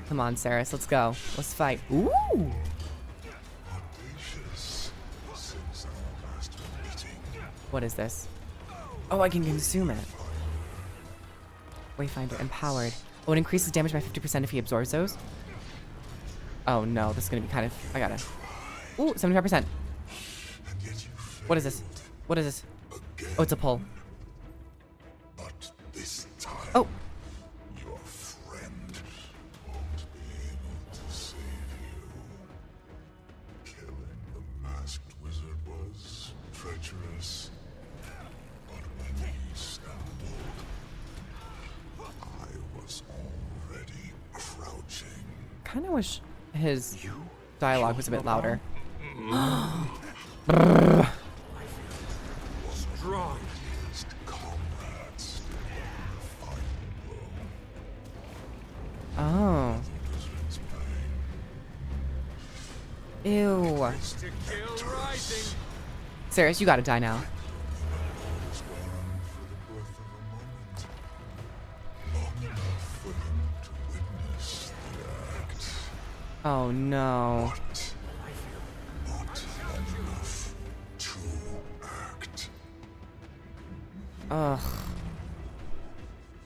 Come on, Saris, let's go. Let's fight. Ooh! What is this? Oh, I can consume it. Wayfinder, empowered. Oh, it increases damage by 50% if he absorbs those. Oh no, this is gonna be kind of... I gotta... Ooh, 75%. What is this? What is this? Oh, it's a pull. Oh! Your friend won't be able to save you. Killing the masked wizard was treacherous. But when he stumbled, I was already crouching. Kinda wish his dialogue was a bit louder. Strong. Oh. Ew. Saris, you gotta die now. Oh no. Ugh.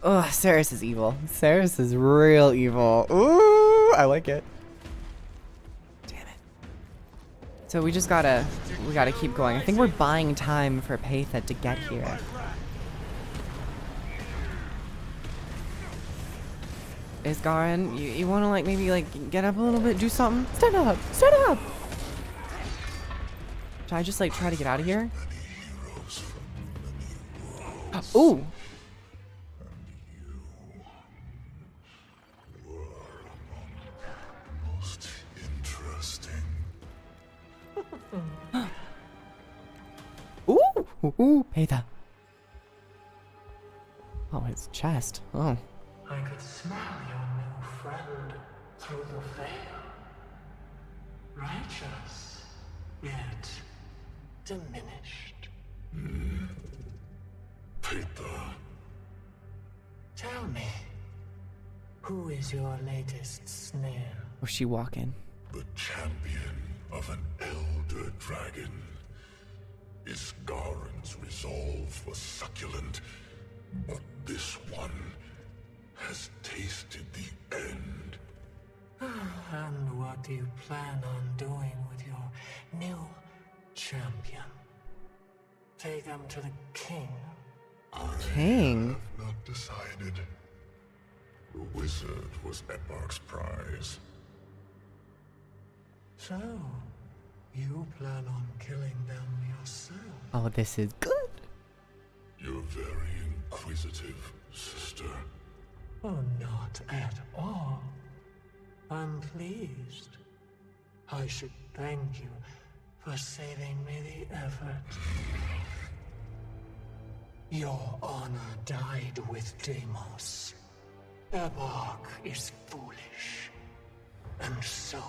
Ugh, Saris is evil. Saris is real evil. Ooh, I like it. Damn it. So we just gotta keep going. I think we're buying time for Peitha to get here. Isgarren, you wanna like maybe like get up a little bit, do something? Stand up! Stand up! Should I just like try to get out of here? Ooh! Most interesting. Ooh, Peitha. Oh, his chest. Oh. I could smell your new friend through the veil. Righteous, yet diminished. Peitha. Tell me, who is your latest snare? Where's she walking? The champion of an elder dragon. Isgarren's resolve was succulent, but this one has tasted the end. And what do you plan on doing with your new champion? Take them to the king? King? I have not decided. The wizard was Eparch's prize. So, you plan on killing them yourself? Oh, this is good. You're very inquisitive, sister. Oh, not at all. I'm pleased. I should thank you for saving me the effort. Your honor died with Deimos. Eparch is foolish. And so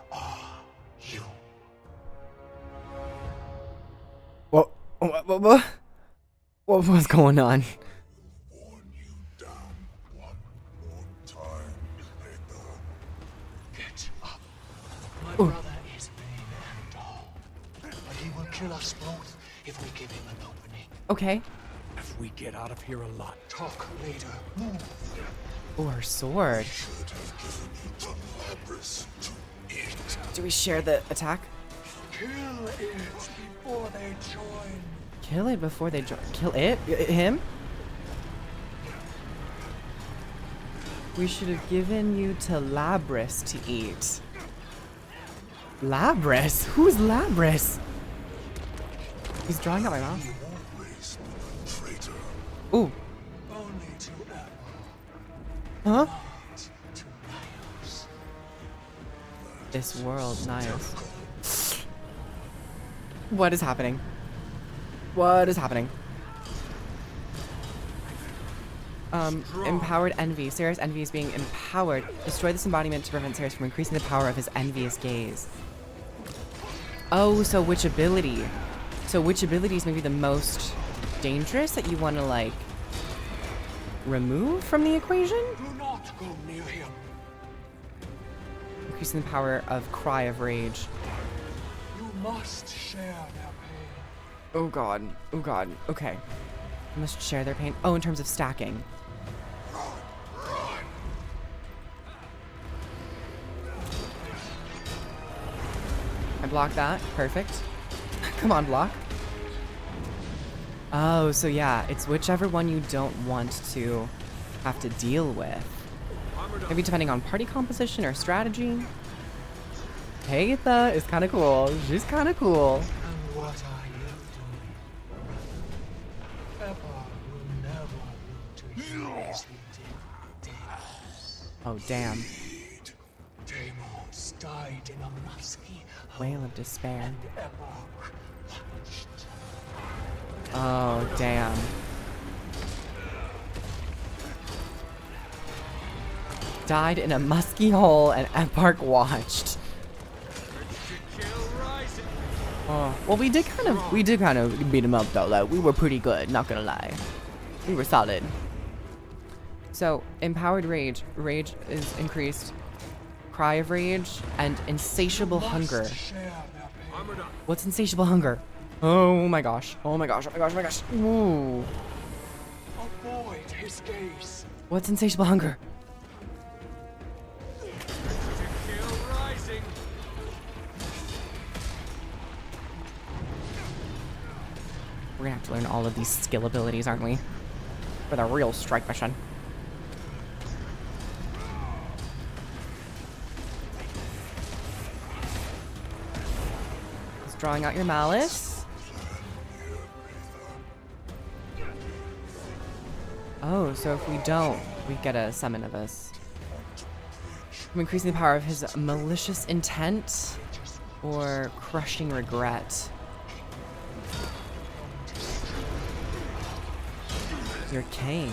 are you. What was going on? Get up. My brother is big and tall, but he will kill us both if we give him an opening. Okay. If we get out of here alive. Talk later. Move. Oh, her sword. Do we share the attack? Kill it before they join. Kill it before they join. Kill it? Him? We should have given you to Labris to eat. Labris? Who's Labris? He's drawing out my mouth. Ooh. Only to Huh? to Nayos. This world, Nayos. What is happening? What is happening? Empowered envy. Saris' envy is being empowered. Destroy this embodiment to prevent Saris from increasing the power of his envious gaze. Oh, so which ability? So which ability is maybe the most dangerous that you want to, like, remove from the equation? Do not go near him. increasing the power of Cry of Rage. You must share their pain. Oh god. Oh god. Okay. Must share their pain. Oh, in terms of stacking. I blocked that. Perfect. Come on, block. Oh, so yeah, it's whichever one you don't want to have to deal with. Maybe depending on party composition or strategy. Peitha is kind of cool. She's kind of cool. And what are you doing? Epa will never look to you as he did Deimos. Oh, damn. Deimos died in a musky Wail of despair. and Epa watched. Oh, damn. Died in a musky hole and Epark watched. Oh, well, we did kind of beat him up though. Like, we were pretty good, not gonna lie. We were solid. So, empowered rage. Rage is increased. Cry of rage and insatiable hunger. What's insatiable hunger? Oh my gosh. Oh my gosh. Oh my gosh. Oh my gosh. Ooh. Avoid his gaze. What's insatiable hunger? We're gonna have to learn all of these skill abilities, aren't we? For the real strike mission. Just drawing out your malice. Oh, so if we don't, we get a summon of us. I'm increasing the power of his malicious intent or crushing regret. Your king.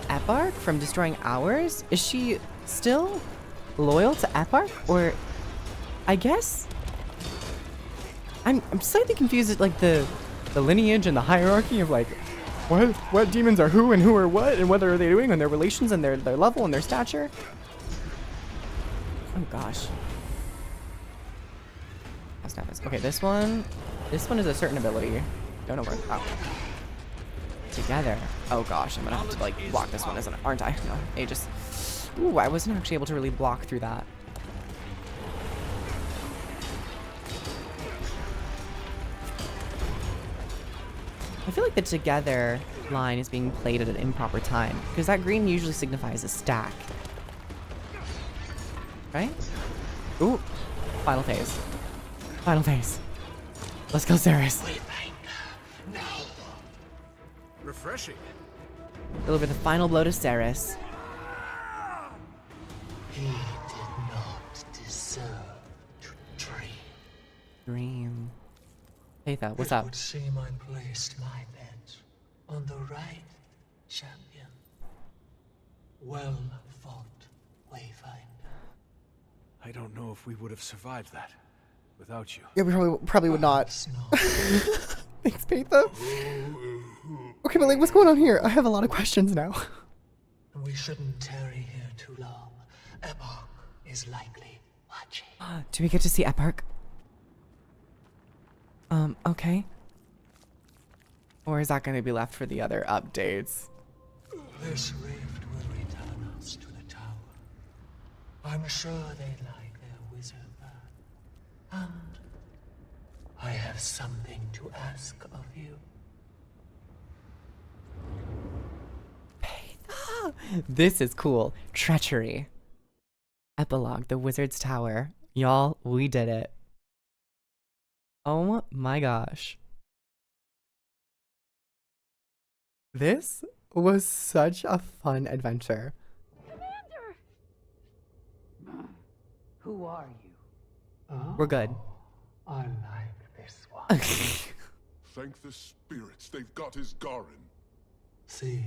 Epark from destroying ours? Is she still loyal to Epark? Or I guess I'm slightly confused at like the lineage and the hierarchy of like what demons are who and who are what and what are they doing and their relations and their level and their stature. Oh gosh. That's not this. Okay, this one is a certain ability. Don't know where. Oh. Together. Oh gosh, I'm gonna have to like block this one, aren't I? No, Aegis. Ooh, I wasn't actually able to really block through that. I feel like the together line is being played at an improper time because that green usually signifies a stack. Right? Ooh, final phase. Final phase. Let's go, Ceres. Refreshing. Deliver the final blow to Ceres. He did not deserve to Dream. Peitha, what's it up? Would seem I placed my bet on the right champion. Well fought, Wayfinder. I don't know if we would have survived that without you. Yeah, we probably would not. Thanks, Peitha. Okay, but like, what's going on here? I have a lot of questions now. We shouldn't tarry here too long. Epark is likely watching. Do we get to see Epark? Okay. Or is that going to be left for the other updates? This rift will return us to the tower. I'm sure they like their wizard bird. And I have something to ask of you. This is cool. Treachery. Epilogue, the Wizard's Tower. Y'all, we did it. Oh my gosh. This was such a fun adventure. Commander! Who are you? Oh, We're good. I like this one. Thank the spirits, they've got Isgarren. See?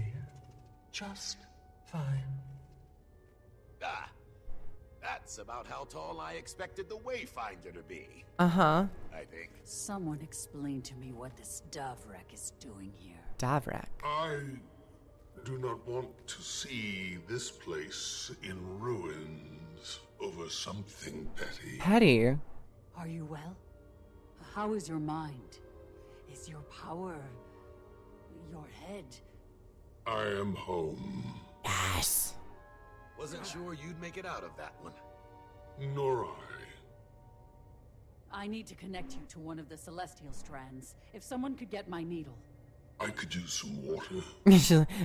Just fine. Ah, that's about how tall I expected the Wayfinder to be. Uh-huh. I think. Someone explain to me what this Davrek is doing here. Davrek. I do not want to see this place in ruins over something petty. Petty? Are you well? How is your mind? Is your power... your head? I am home. Yes. Wasn't sure you'd make it out of that one. Nor I. I need to connect you to one of the celestial strands. If someone could get my needle. I could use some water.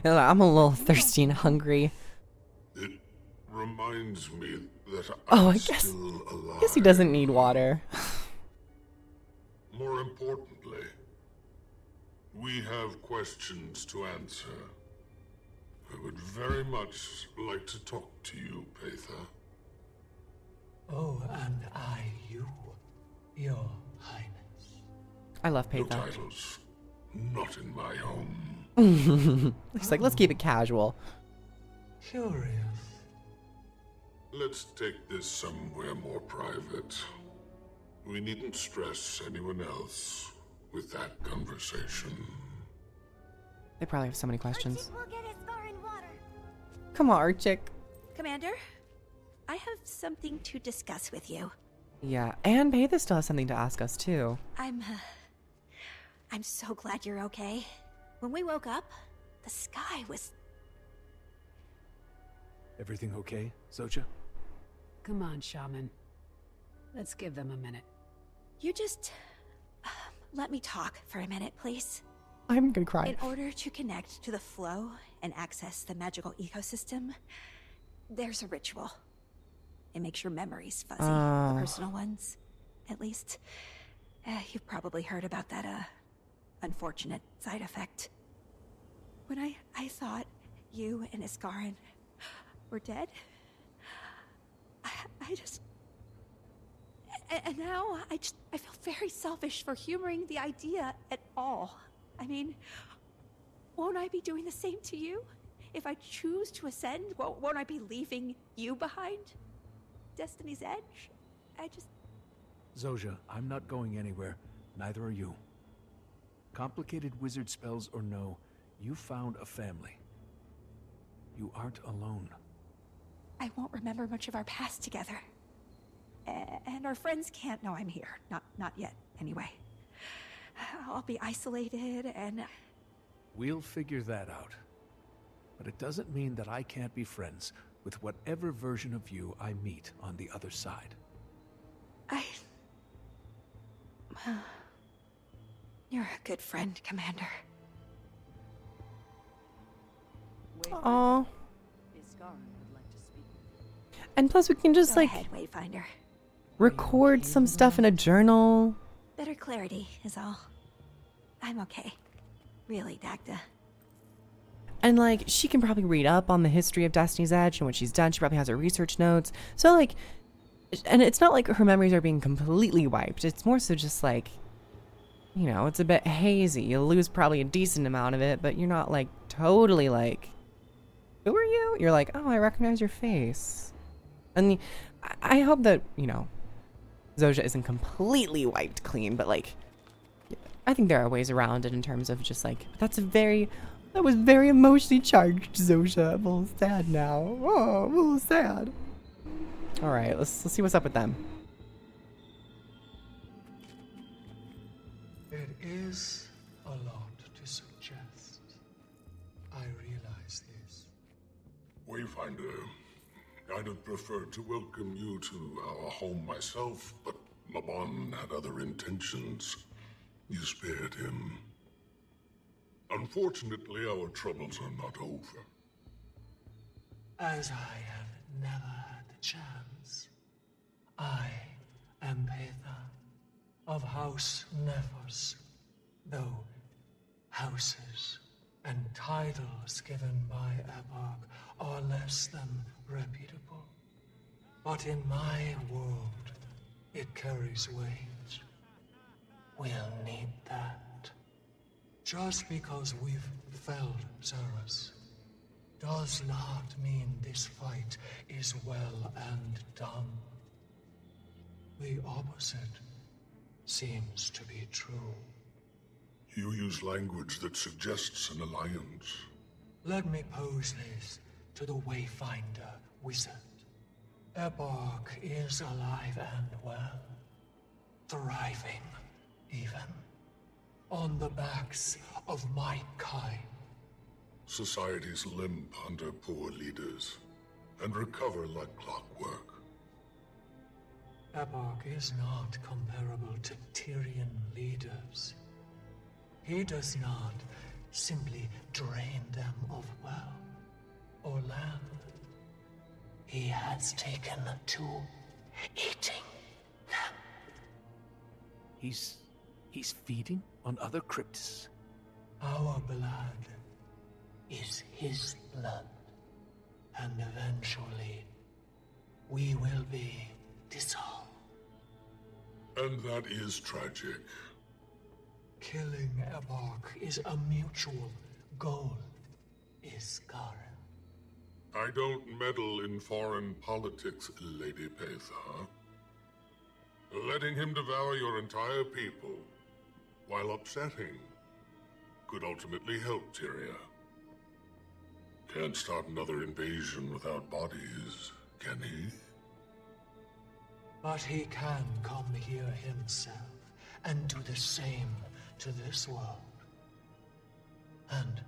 I'm a little thirsty and hungry. It reminds me that Oh, I'm I guess. still alive. I guess he doesn't need water. More importantly, we have questions to answer. I would very much like to talk to you, Peitha. Oh, and you, Your Highness. I love No Peitha. titles, not in my home. He's like, let's keep it casual. Curious. Let's take this somewhere more private. We needn't stress anyone else with that conversation. They probably have so many questions. We'll get Isgarren water. Come on, Archik. Commander, I have something to discuss with you. Yeah, and Peitha still has something to ask us too. I'm so glad you're okay. When we woke up, the sky was... Everything okay, Zosha? Come on, Shaman. Let's give them a minute. You just... let me talk for a minute, please. I'm gonna cry. In order to connect to the flow and access the magical ecosystem, there's a ritual. It makes your memories fuzzy, the personal ones, at least. You've probably heard about that, unfortunate side effect. When I thought you and Isgarren were dead, I just... And now, I feel very selfish for humoring the idea at all. I mean, won't I be doing the same to you? If I choose to ascend, won't I be leaving you behind? Destiny's Edge? Zosha, I'm not going anywhere. Neither are you. Complicated wizard spells or no, you found a family. You aren't alone. I won't remember much of our past together. And our friends can't know I'm here. Not yet, anyway. I'll be isolated and... We'll figure that out. But it doesn't mean that I can't be friends with whatever version of you I meet on the other side. You're a good friend, Commander. Aww. Isgarren would like to speak with you. And plus we can just Go like ahead, Wayfinder. record some stuff in a journal. Better clarity is all. I'm okay. Really, Dagda. And like she can probably read up on the history of Destiny's Edge and what she's done. She probably has her research notes. So like, and it's not like her memories are being completely wiped. It's more so just like, you know, it's a bit hazy. You'll lose probably a decent amount of it, but you're not like totally like, who are you? You're like, oh, I recognize your face. And I hope that, you know, Zosha isn't completely wiped clean, but like, I think there are ways around it in terms of just like, that was very emotionally charged, Zosha. I'm a little sad now. Oh, I'm a little sad. All right, let's see what's up with them. It is a lot to suggest. I realize this. Wayfinder, I'd have preferred to welcome you to our home myself, but Mabon had other intentions. You spared him. Unfortunately, our troubles are not over. As I have never had the chance, I am Peitha of House Nefos, though houses and titles given by Epoch are less than reputable. But in my world, it carries weight. We'll need that. Just because we've felled Xeris does not mean this fight is well and done. The opposite seems to be true. You use language that suggests an alliance. Let me pose this to the Wayfinder wizard. Epoch is alive and well. Thriving, even. On the backs of my kind. Societies limp under poor leaders, and recover like clockwork. Epoch is not comparable to Tyrian leaders. He does not simply drain them of wealth or land. He has taken to eating them. He's feeding on other cryptists. Our blood is his blood, and eventually we will be dissolved. And that is tragic. Killing Epoch is a mutual goal, Isgarren. I don't meddle in foreign politics, Lady Peitha. Letting him devour your entire people, while upsetting, could ultimately help Tyria. Can't start another invasion without bodies, can he? But he can come here himself and do the same to this world. And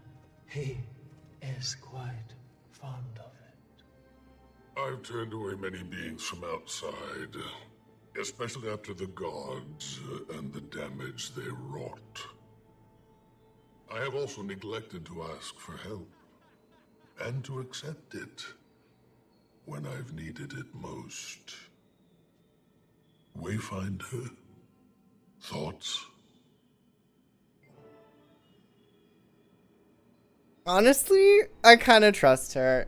he is quite fond of it. I've turned away many beings from outside, especially after the gods and the damage they wrought. I have also neglected to ask for help, and to accept it when I've needed it most. Wayfinder? Thoughts? Honestly, I kind of trust her.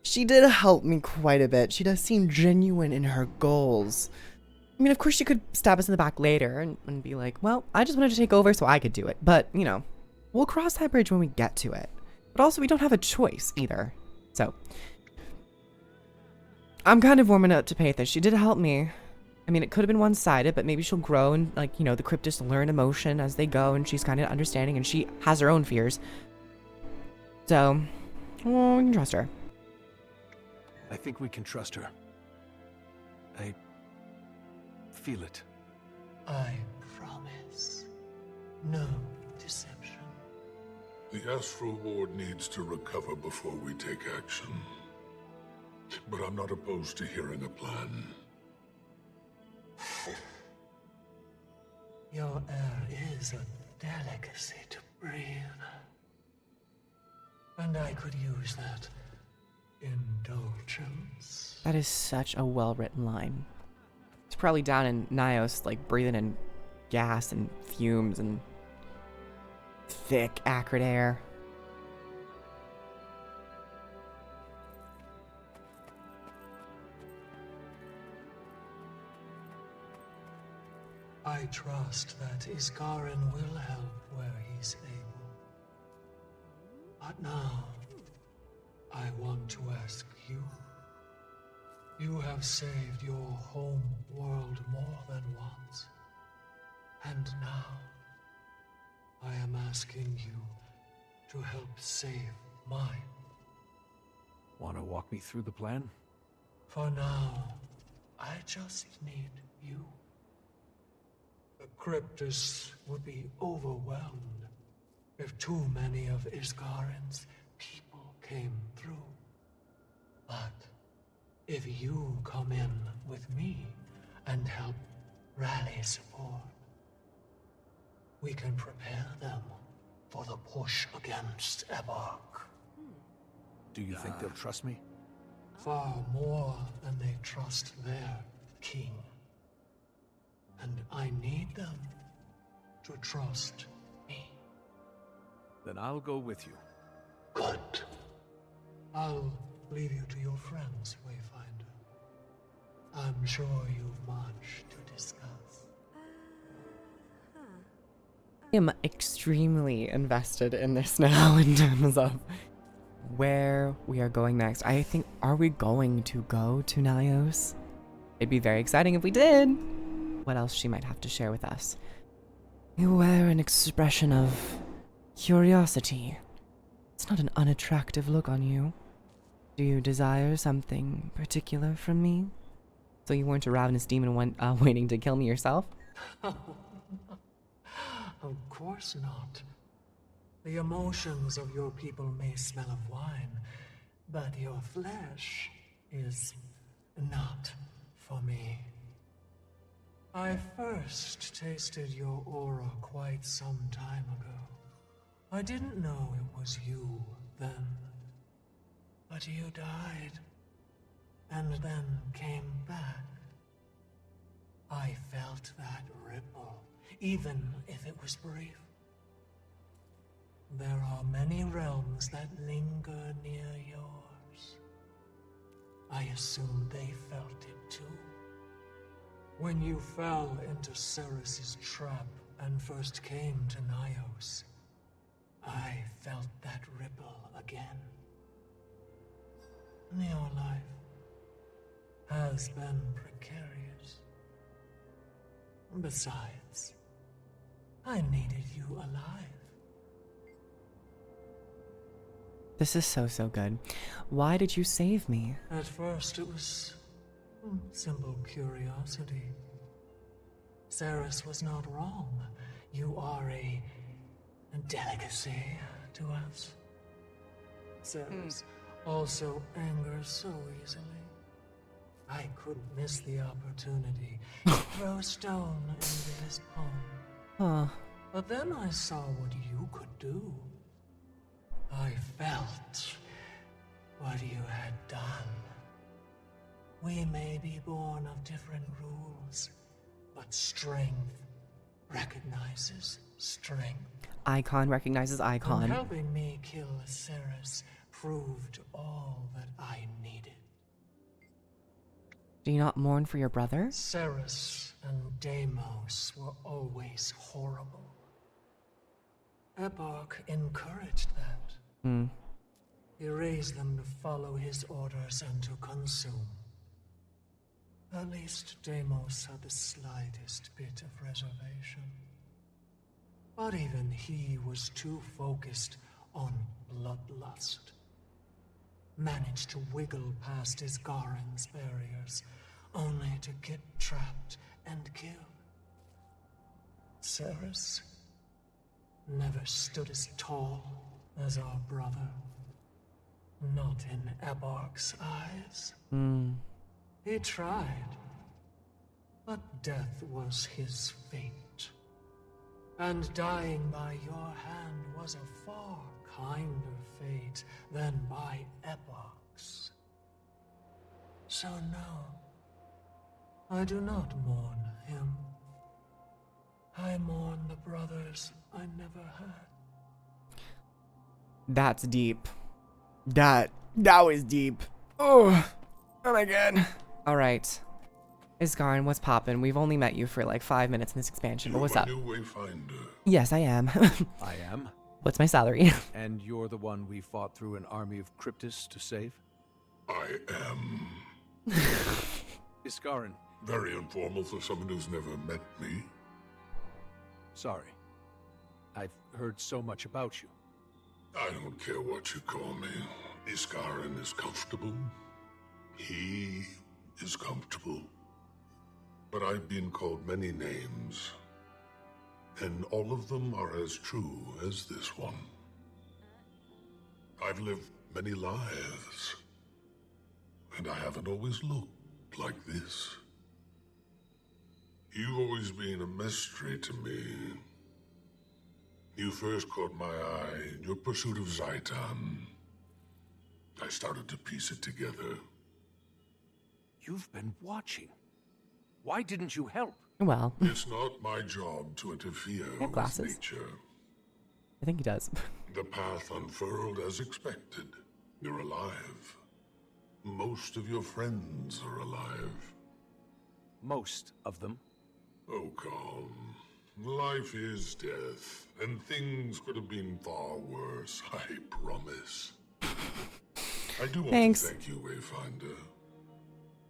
She did help me quite a bit. She does seem genuine in her goals. I mean, of course, she could stab us in the back later and be like, well, I just wanted to take over so I could do it. But, you know, we'll cross that bridge when we get to it. But also, we don't have a choice either. So, I'm kind of warming up to Peitha. She did help me. I mean, it could have been one-sided, but maybe she'll grow and, like, you know, the cryptists learn emotion as they go, and she's kind of understanding, and she has her own fears. So, well, we can trust her. I think we can trust her. I feel it. I promise. No deception. The Astral Ward needs to recover before we take action. But I'm not opposed to hearing a plan. Your air is a delicacy to breathe. And I could use that indulgence. That is such a well-written line. He's probably down in Nayos, like, breathing in gas and fumes and thick, acrid air. I trust that Isgarren will help where he's able. But now, I want to ask you. You have saved your home world more than once. And now, I am asking you to help save mine. Want to walk me through the plan? For now, I just need you. The Cryptists would be overwhelmed if too many of Isgarren's people came through. But if you come in with me and help rally support, we can prepare them for the push against Epoch. Do you think they'll trust me? Far more than they trust their king. And I need them to trust me. Then I'll go with you. Good. I'll leave you to your friends, Wayfinder. I'm sure you've much to discuss. I am extremely invested in this now in terms of where we are going next. I think, are we going to go to Nayos? It'd be very exciting if we did. What else she might have to share with us. You wear an expression of Curiosity. It's not an unattractive look on you. Do you desire something particular from me? So you weren't a ravenous demon waiting to kill me yourself? Of course not. The emotions of your people may smell of wine, but your flesh is not for me. I first tasted your aura quite some time ago. I didn't know it was you then. But you died, and then came back. I felt that ripple, even if it was brief. There are many realms that linger near yours. I assume they felt it too. When you fell into Ceres's trap and first came to Nayos, I felt that ripple again. Your life has been precarious. Besides, I needed you alive. This is so good. Why did you save me? At first it was simple curiosity. Ceres was not wrong. You are a delicacy to us. Ceres also angers so easily. I couldn't miss the opportunity to throw a stone into his palm. But then I saw what you could do. I felt what you had done. We may be born of different rules, but strength recognizes strength. Icon recognizes icon. And helping me kill Ceres proved all that I needed. Do you not mourn for your brother? Ceres and Deimos were always horrible. Epoch encouraged that. He raised them to follow his orders and to consume. At least Deimos had the slightest bit of reservation. But even he was too focused on bloodlust. Managed to wiggle past Isgarren's barriers, only to get trapped and killed. Ceres never stood as tall as our brother. Not in Epoch's eyes. He tried, but death was his fate. And dying by your hand was a far kinder fate than by Epoch's. So no, I do not mourn him. I mourn the brothers I never had. That's deep. That was deep. Oh my god. Alright. Isgarren, what's poppin'? We've only met you for like 5 minutes in this expansion, but what's up? New Wayfinder. Yes, I am. I am. What's my salary? And you're the one we fought through an army of cryptists to save? I am. Isgarren. Very informal for someone who's never met me. Sorry. I've heard so much about you. I don't care what you call me. Isgarren is comfortable. He is comfortable. But I've been called many names. And all of them are as true as this one. I've lived many lives. And I haven't always looked like this. You've always been a mystery to me. You first caught my eye in your pursuit of Zaitan. I started to piece it together. You've been watching. Why didn't you help? Well. It's not my job to interfere with nature. I think he does. The path unfurled as expected. You're alive. Most of your friends are alive. Most of them? Oh, calm. Life is death, and things could have been far worse, I promise. I do want to thank you, Wayfinder.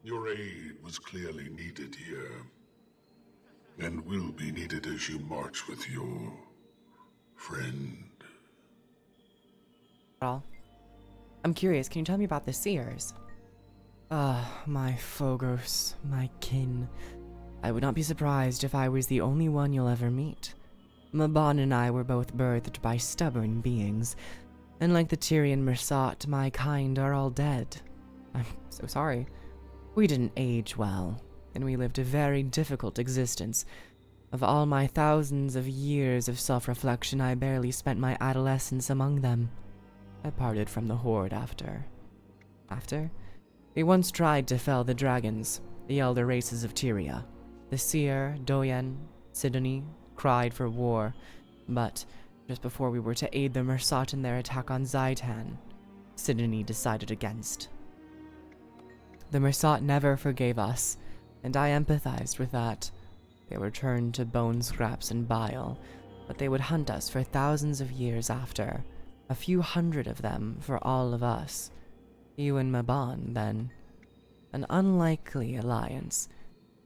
Your aid was clearly needed here, and will be needed as you march with your friend. at all. I'm curious, can you tell me about the Seers? Ah, my Phogos, my kin. I would not be surprised if I was the only one you'll ever meet. Mabon and I were both birthed by stubborn beings, and like the Tyrian Mersat, my kind are all dead. I'm so sorry. We didn't age well, and we lived a very difficult existence. Of all my thousands of years of self-reflection, I barely spent my adolescence among them. I parted from the Horde after. We once tried to fell the dragons, the elder races of Tyria. The Seer, Doyen, Sidonie cried for war, but just before we were to aid the Mersat in their attack on Zaitan, Sidonie decided against. The Mersat never forgave us, and I empathized with that. They were turned to bone scraps and bile, but they would hunt us for thousands of years after. A few hundred of them for all of us. You and Mabon, then. An unlikely alliance.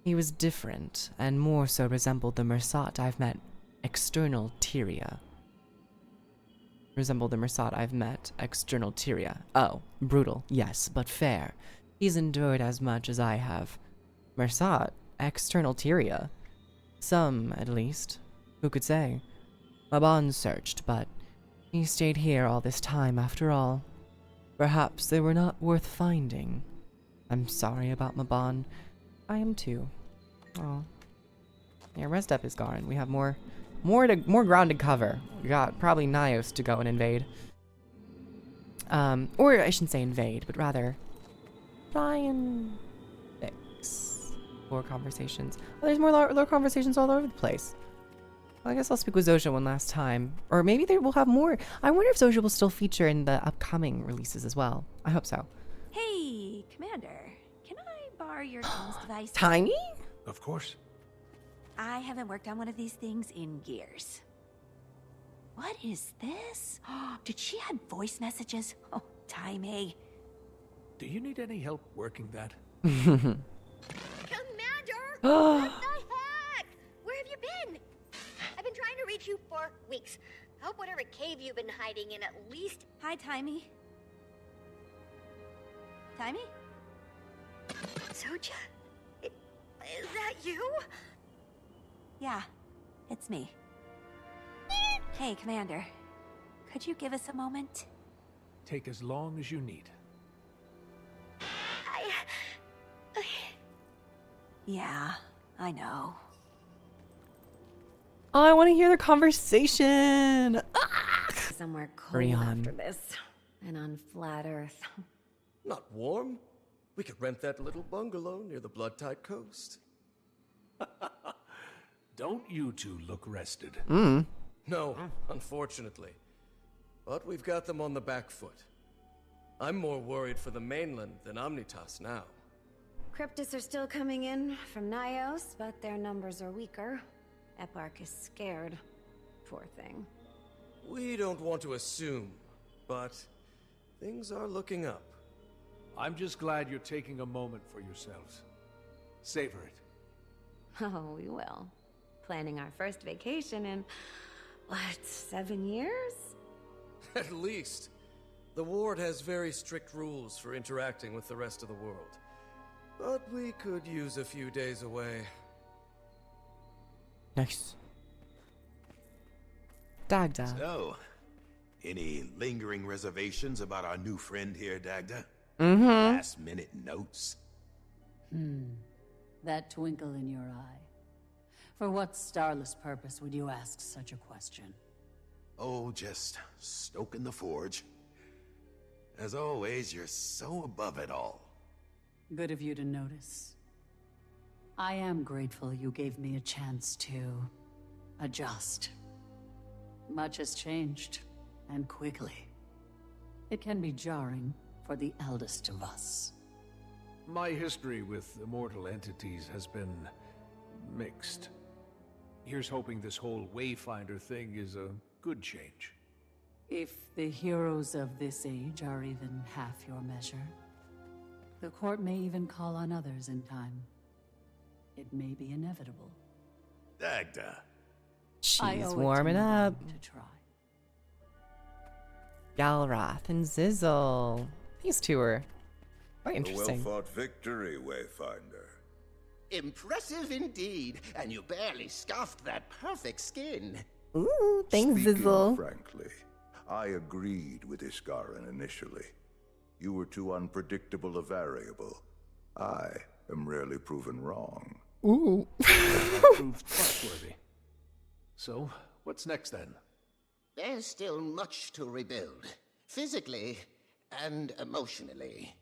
He was different, and more so resembled the Mersat I've met external Tyria. Oh, brutal, yes, but fair. He's endured as much as I have. Mersat, external Tyria. Some, at least. Who could say? Mabon searched, but he stayed here all this time after all. Perhaps they were not worth finding. I'm sorry about Mabon. I am too. Oh. Yeah, rest up, Isgarren. We have more ground to cover. We got probably Nayos to go and invade. Or I shouldn't say invade, but rather try and fix more conversations. Oh, there's more lore conversations all over the place. Well, I guess I'll speak with Zosha one last time. Or maybe they will have more. I wonder if Zosha will still feature in the upcoming releases as well. I hope so. Hey, Commander. Can I borrow your comms device? Tiny? Of course. I haven't worked on one of these things in years. What is this? Did she add voice messages? Oh, Timey. Do you need any help working that? Commander! What the heck? Where have you been? I've been trying to reach you for weeks. I hope whatever cave you've been hiding in at least... Hi, Timey. Timey? Soja? Is that you? Yeah, it's me. Hey, Commander. Could you give us a moment? Take as long as you need. Yeah, I know. Oh, I want to hear the conversation. Somewhere cold after this, and on flat Earth. Not warm. We could rent that little bungalow near the Blood-Tide coast. Don't you two look rested? No, unfortunately. But we've got them on the back foot. I'm more worried for the mainland than Omnitas now. Cryptids are still coming in from Nayos, but their numbers are weaker. Eparch is scared. Poor thing. We don't want to assume, but things are looking up. I'm just glad you're taking a moment for yourselves. Savor it. Oh, we will. Planning our first vacation in, what, 7 years? At least. The Ward has very strict rules for interacting with the rest of the world. But we could use a few days away. Nice. Dagda. So, any lingering reservations about our new friend here, Dagda? Last minute notes? That twinkle in your eye. For what starless purpose would you ask such a question? Oh, just stoking the forge. As always, you're so above it all. Good of you to notice. I am grateful you gave me a chance to adjust. Much has changed, and quickly. It can be jarring for the eldest of us. My history with immortal entities has been mixed. Here's hoping this whole Wayfinder thing is a good change. If the heroes of this age are even half your measure, the court may even call on others in time. It may be inevitable. Dagda. She's warming up. To try. Galrath and Zizzle. These two are quite interesting. A well-fought victory, Wayfinder. Impressive indeed, and you barely scuffed that perfect skin. Ooh, thanks, Speaking Zizzle. frankly, I agreed with Isgarren initially. You were too unpredictable a variable. I am rarely proven wrong. Ooh. Proved trustworthy. So, what's next then? There's still much to rebuild, physically and emotionally.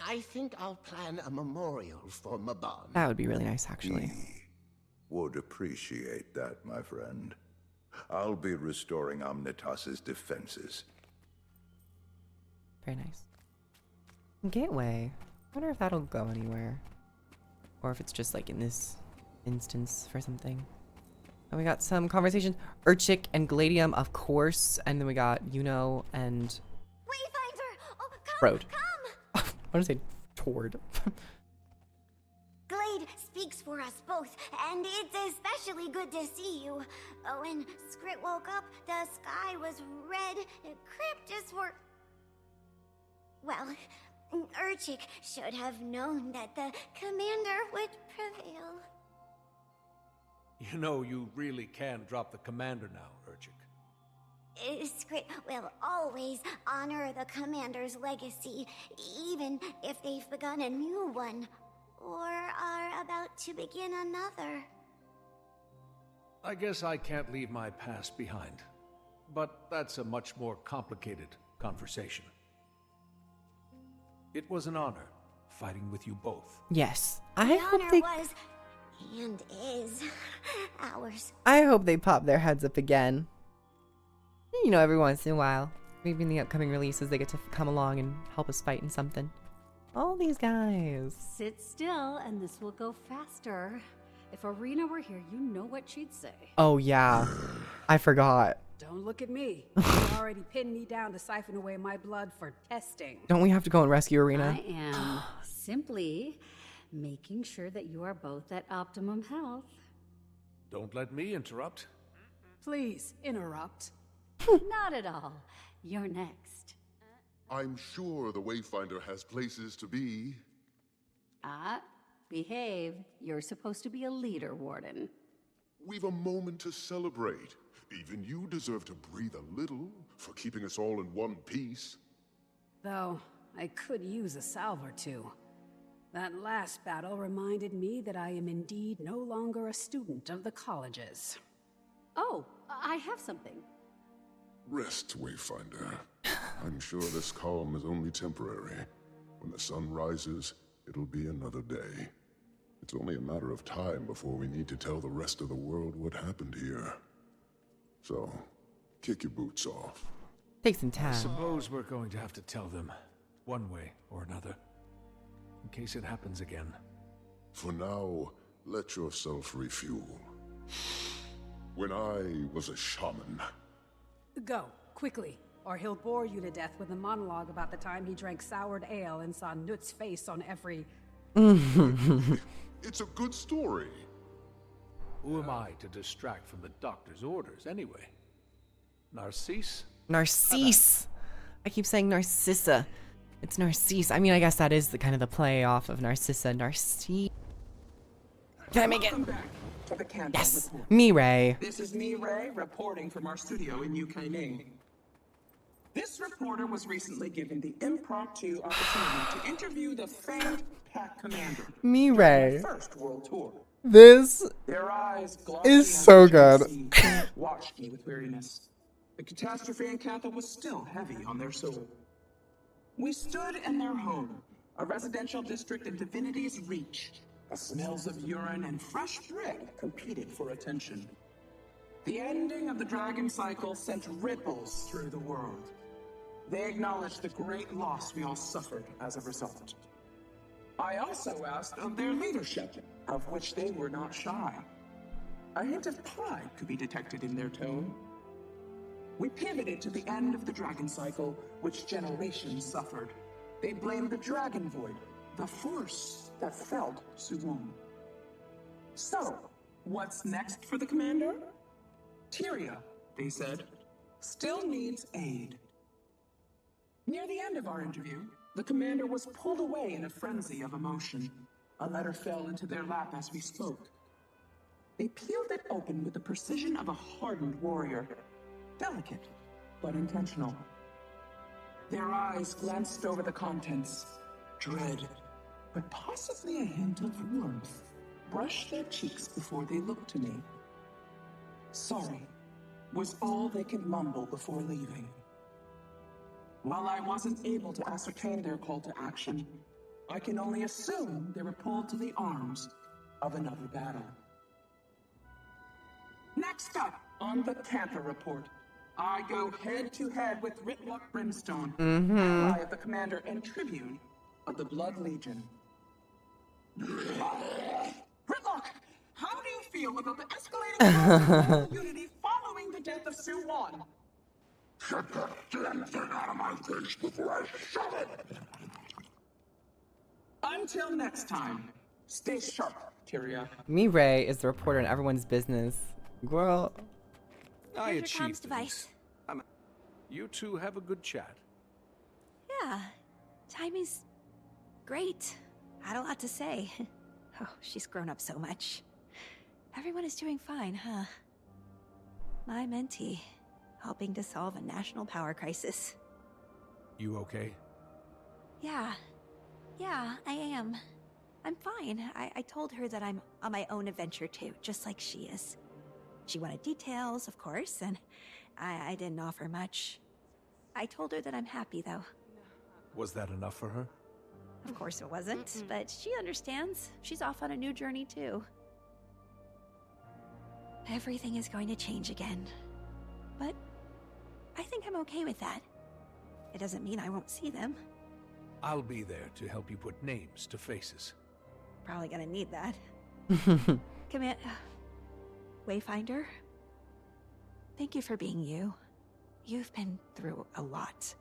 I think I'll plan a memorial for Mabon. That would be really nice, actually. Would appreciate that, my friend. I'll be restoring Omnitas's defenses. Very nice. Gateway. I wonder if that'll go anywhere. Or if it's just like in this instance for something. And we got some conversations. Urchik and Gladium, of course. And then we got Yuno and Wayfinder! Oh, come! Road. Come! I want to say Tord. Glade speaks for us both, and it's especially good to see you. When Skrit woke up, the sky was red. Cryptus were... Well, Urchik should have known that the commander would prevail. You know, you really can drop the commander now, Urchik. Skrit will always honor the commander's legacy, even if they've begun a new one, or are about to begin another. I guess I can't leave my past behind. But that's a much more complicated conversation. It was an honor fighting with you both. Yes. The I hope honor they... was, and is, ours. I hope they pop their heads up again. You know, every once in a while. Maybe in the upcoming releases they get to come along and help us fight in something. All these guys. Sit still and this will go faster. If Arena were here, you know what she'd say. Oh, yeah. I forgot. Don't look at me. You already pinned me down to siphon away my blood for testing. Don't we have to go and rescue Arena? I am simply making sure that you are both at optimum health. Don't let me interrupt. Please, interrupt. Not at all. You're next. I'm sure the Wayfinder has places to be. Behave. You're supposed to be a leader, Warden. We've a moment to celebrate. Even you deserve to breathe a little for keeping us all in one piece. Though, I could use a salve or two. That last battle reminded me that I am indeed no longer a student of the colleges. Oh, I have something. Rest, Wayfinder. I'm sure this calm is only temporary. When the sun rises, it'll be another day. It's only a matter of time before we need to tell the rest of the world what happened here. So, kick your boots off. Take some time. I suppose we're going to have to tell them, one way or another, in case it happens again. For now, let yourself refuel. When I was a shaman... Go, quickly, or he'll bore you to death with a monologue about the time he drank soured ale and saw Nut's face on every... It's a good story. Who am I to distract from the doctor's orders, anyway? Narcisse? Narcisse. I keep saying Narcissa. It's Narcisse. I mean, I guess that is the kind of the play off of Narcissa. Narcisse. Can I make it? Welcome back to the Candle Yes. Report. Me, Ray. This is me, Ray, reporting from our studio in UK. This reporter was recently given the impromptu opportunity to interview the famed Pack Commander. Me, during Ray. their first world tour. This Their eyes glossy is as so the good. sea, watched me with weariness. The catastrophe encounter was still heavy on their soul. We stood in their home, a residential district in Divinity's Reach. The smells of urine and fresh bread competed for attention. The ending of the Dragon Cycle sent ripples through the world. They acknowledged the great loss we all suffered as a result. I also asked of their leadership, of which they were not shy. A hint of pride could be detected in their tone. We pivoted to the end of the Dragon Cycle, which generations suffered. They blamed the Dragon Void, the force that felled Suwon. So, what's next for the commander? Tyria, they said, still needs aid. Near the end of our interview, the commander was pulled away in a frenzy of emotion. A letter fell into their lap as we spoke. They peeled it open with the precision of a hardened warrior. Delicate, but intentional. Their eyes glanced over the contents. Dread, but possibly a hint of warmth, brushed their cheeks before they looked to me. Sorry, was all they could mumble before leaving. While I wasn't able to ascertain their call to action, I can only assume they were pulled to the arms of another battle. Next up on the Cantor Report, I go head-to-head with Ritlock Brimstone, ally of the commander and tribune of the Blood Legion. Ritlock, how do you feel about the escalating unity following the death of Sue Wan? Get that damn thing out of my face before I shove it! Until next time, stay sharp, Tyria. Mireille is the reporter in everyone's business. Girl. I Here's your comms achieved device. things. You two have a good chat. Yeah, timing's great. Had a lot to say. Oh, she's grown up so much. Everyone is doing fine, huh? My mentee, helping to solve a national power crisis. You okay? Yeah, I am. I'm fine. I told her that I'm on my own adventure too, just like she is. She wanted details, of course, and I didn't offer much. I told her that I'm happy, though. Was that enough for her? Of course it wasn't, but she understands. She's off on a new journey, too. Everything is going to change again. But I think I'm okay with that. It doesn't mean I won't see them. I'll be there to help you put names to faces. Probably gonna need that. Come in. Wayfinder, thank you for being you. You've been through a lot.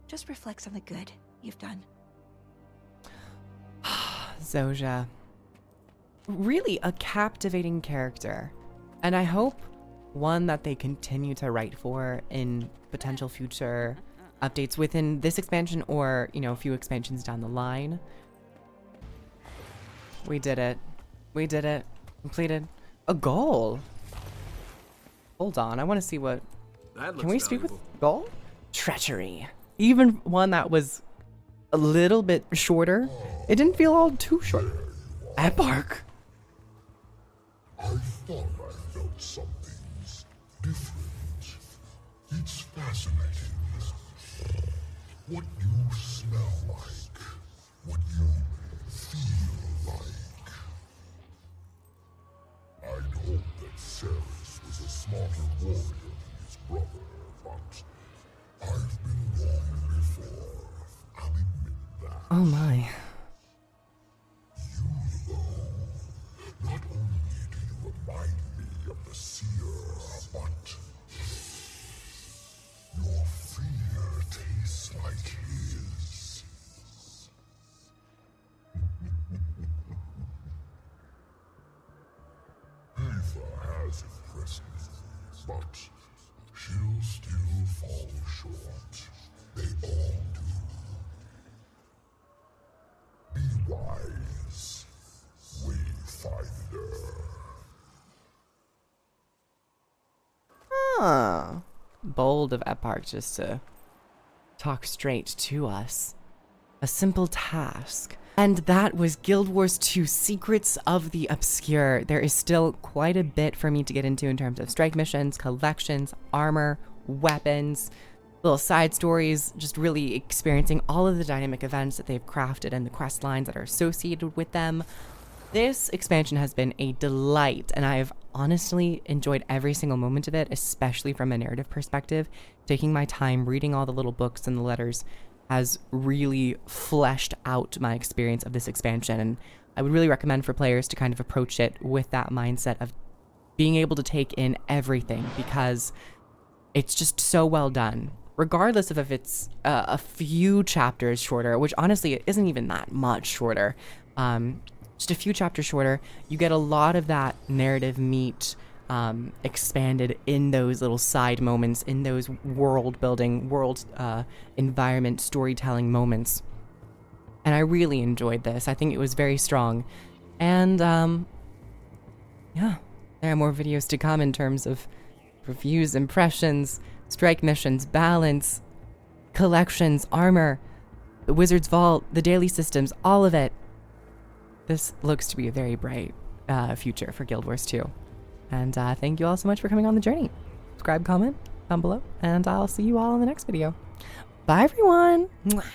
Just reflects on the good you've done. Zojia. Really a captivating character. And I hope one that they continue to write for in potential future updates within this expansion or, you know, a few expansions down the line. We did it. We did it. Completed a goal. Hold on. I want to see what... Can we speak with goal? Treachery. Even one that was a little bit shorter. It didn't feel all too short. Eparch. I thought I felt something's different. It's fascinating. What you smell like, what you feel like. I'd hoped that Ceres was a smarter warrior than his brother, but I've been wrong before. I'll admit that. Oh my. You, though, not only do you remind me of the seer, but your fear tastes like his. Peitha has impressed me, but she'll still fall short. They all do. Be wise, Wayfinder. Huh. Bold of Eparch just to talk straight to us. A simple task. And that was Guild Wars 2 Secrets of the Obscure. There is still quite a bit for me to get into in terms of strike missions, collections, armor, weapons, little side stories, just really experiencing all of the dynamic events that they've crafted and the quest lines that are associated with them. This expansion has been a delight, and I've honestly enjoyed every single moment of it, especially from a narrative perspective. Taking my time reading all the little books and the letters has really fleshed out my experience of this expansion, and I would really recommend for players to kind of approach it with that mindset of being able to take in everything, because it's just so well done. Regardless of if it's a few chapters shorter, which honestly it isn't even that much shorter, just a few chapters shorter, you get a lot of that narrative meat expanded in those little side moments, in those world building, world environment storytelling moments. And I really enjoyed this. I think it was very strong. And yeah, there are more videos to come in terms of reviews, impressions, strike missions, balance, collections, armor, the Wizard's Vault, the daily systems, all of it. This looks to be a very bright future for Guild Wars 2. And thank you all so much for coming on the journey. Subscribe, comment down below, and I'll see you all in the next video. Bye, everyone! Mwah.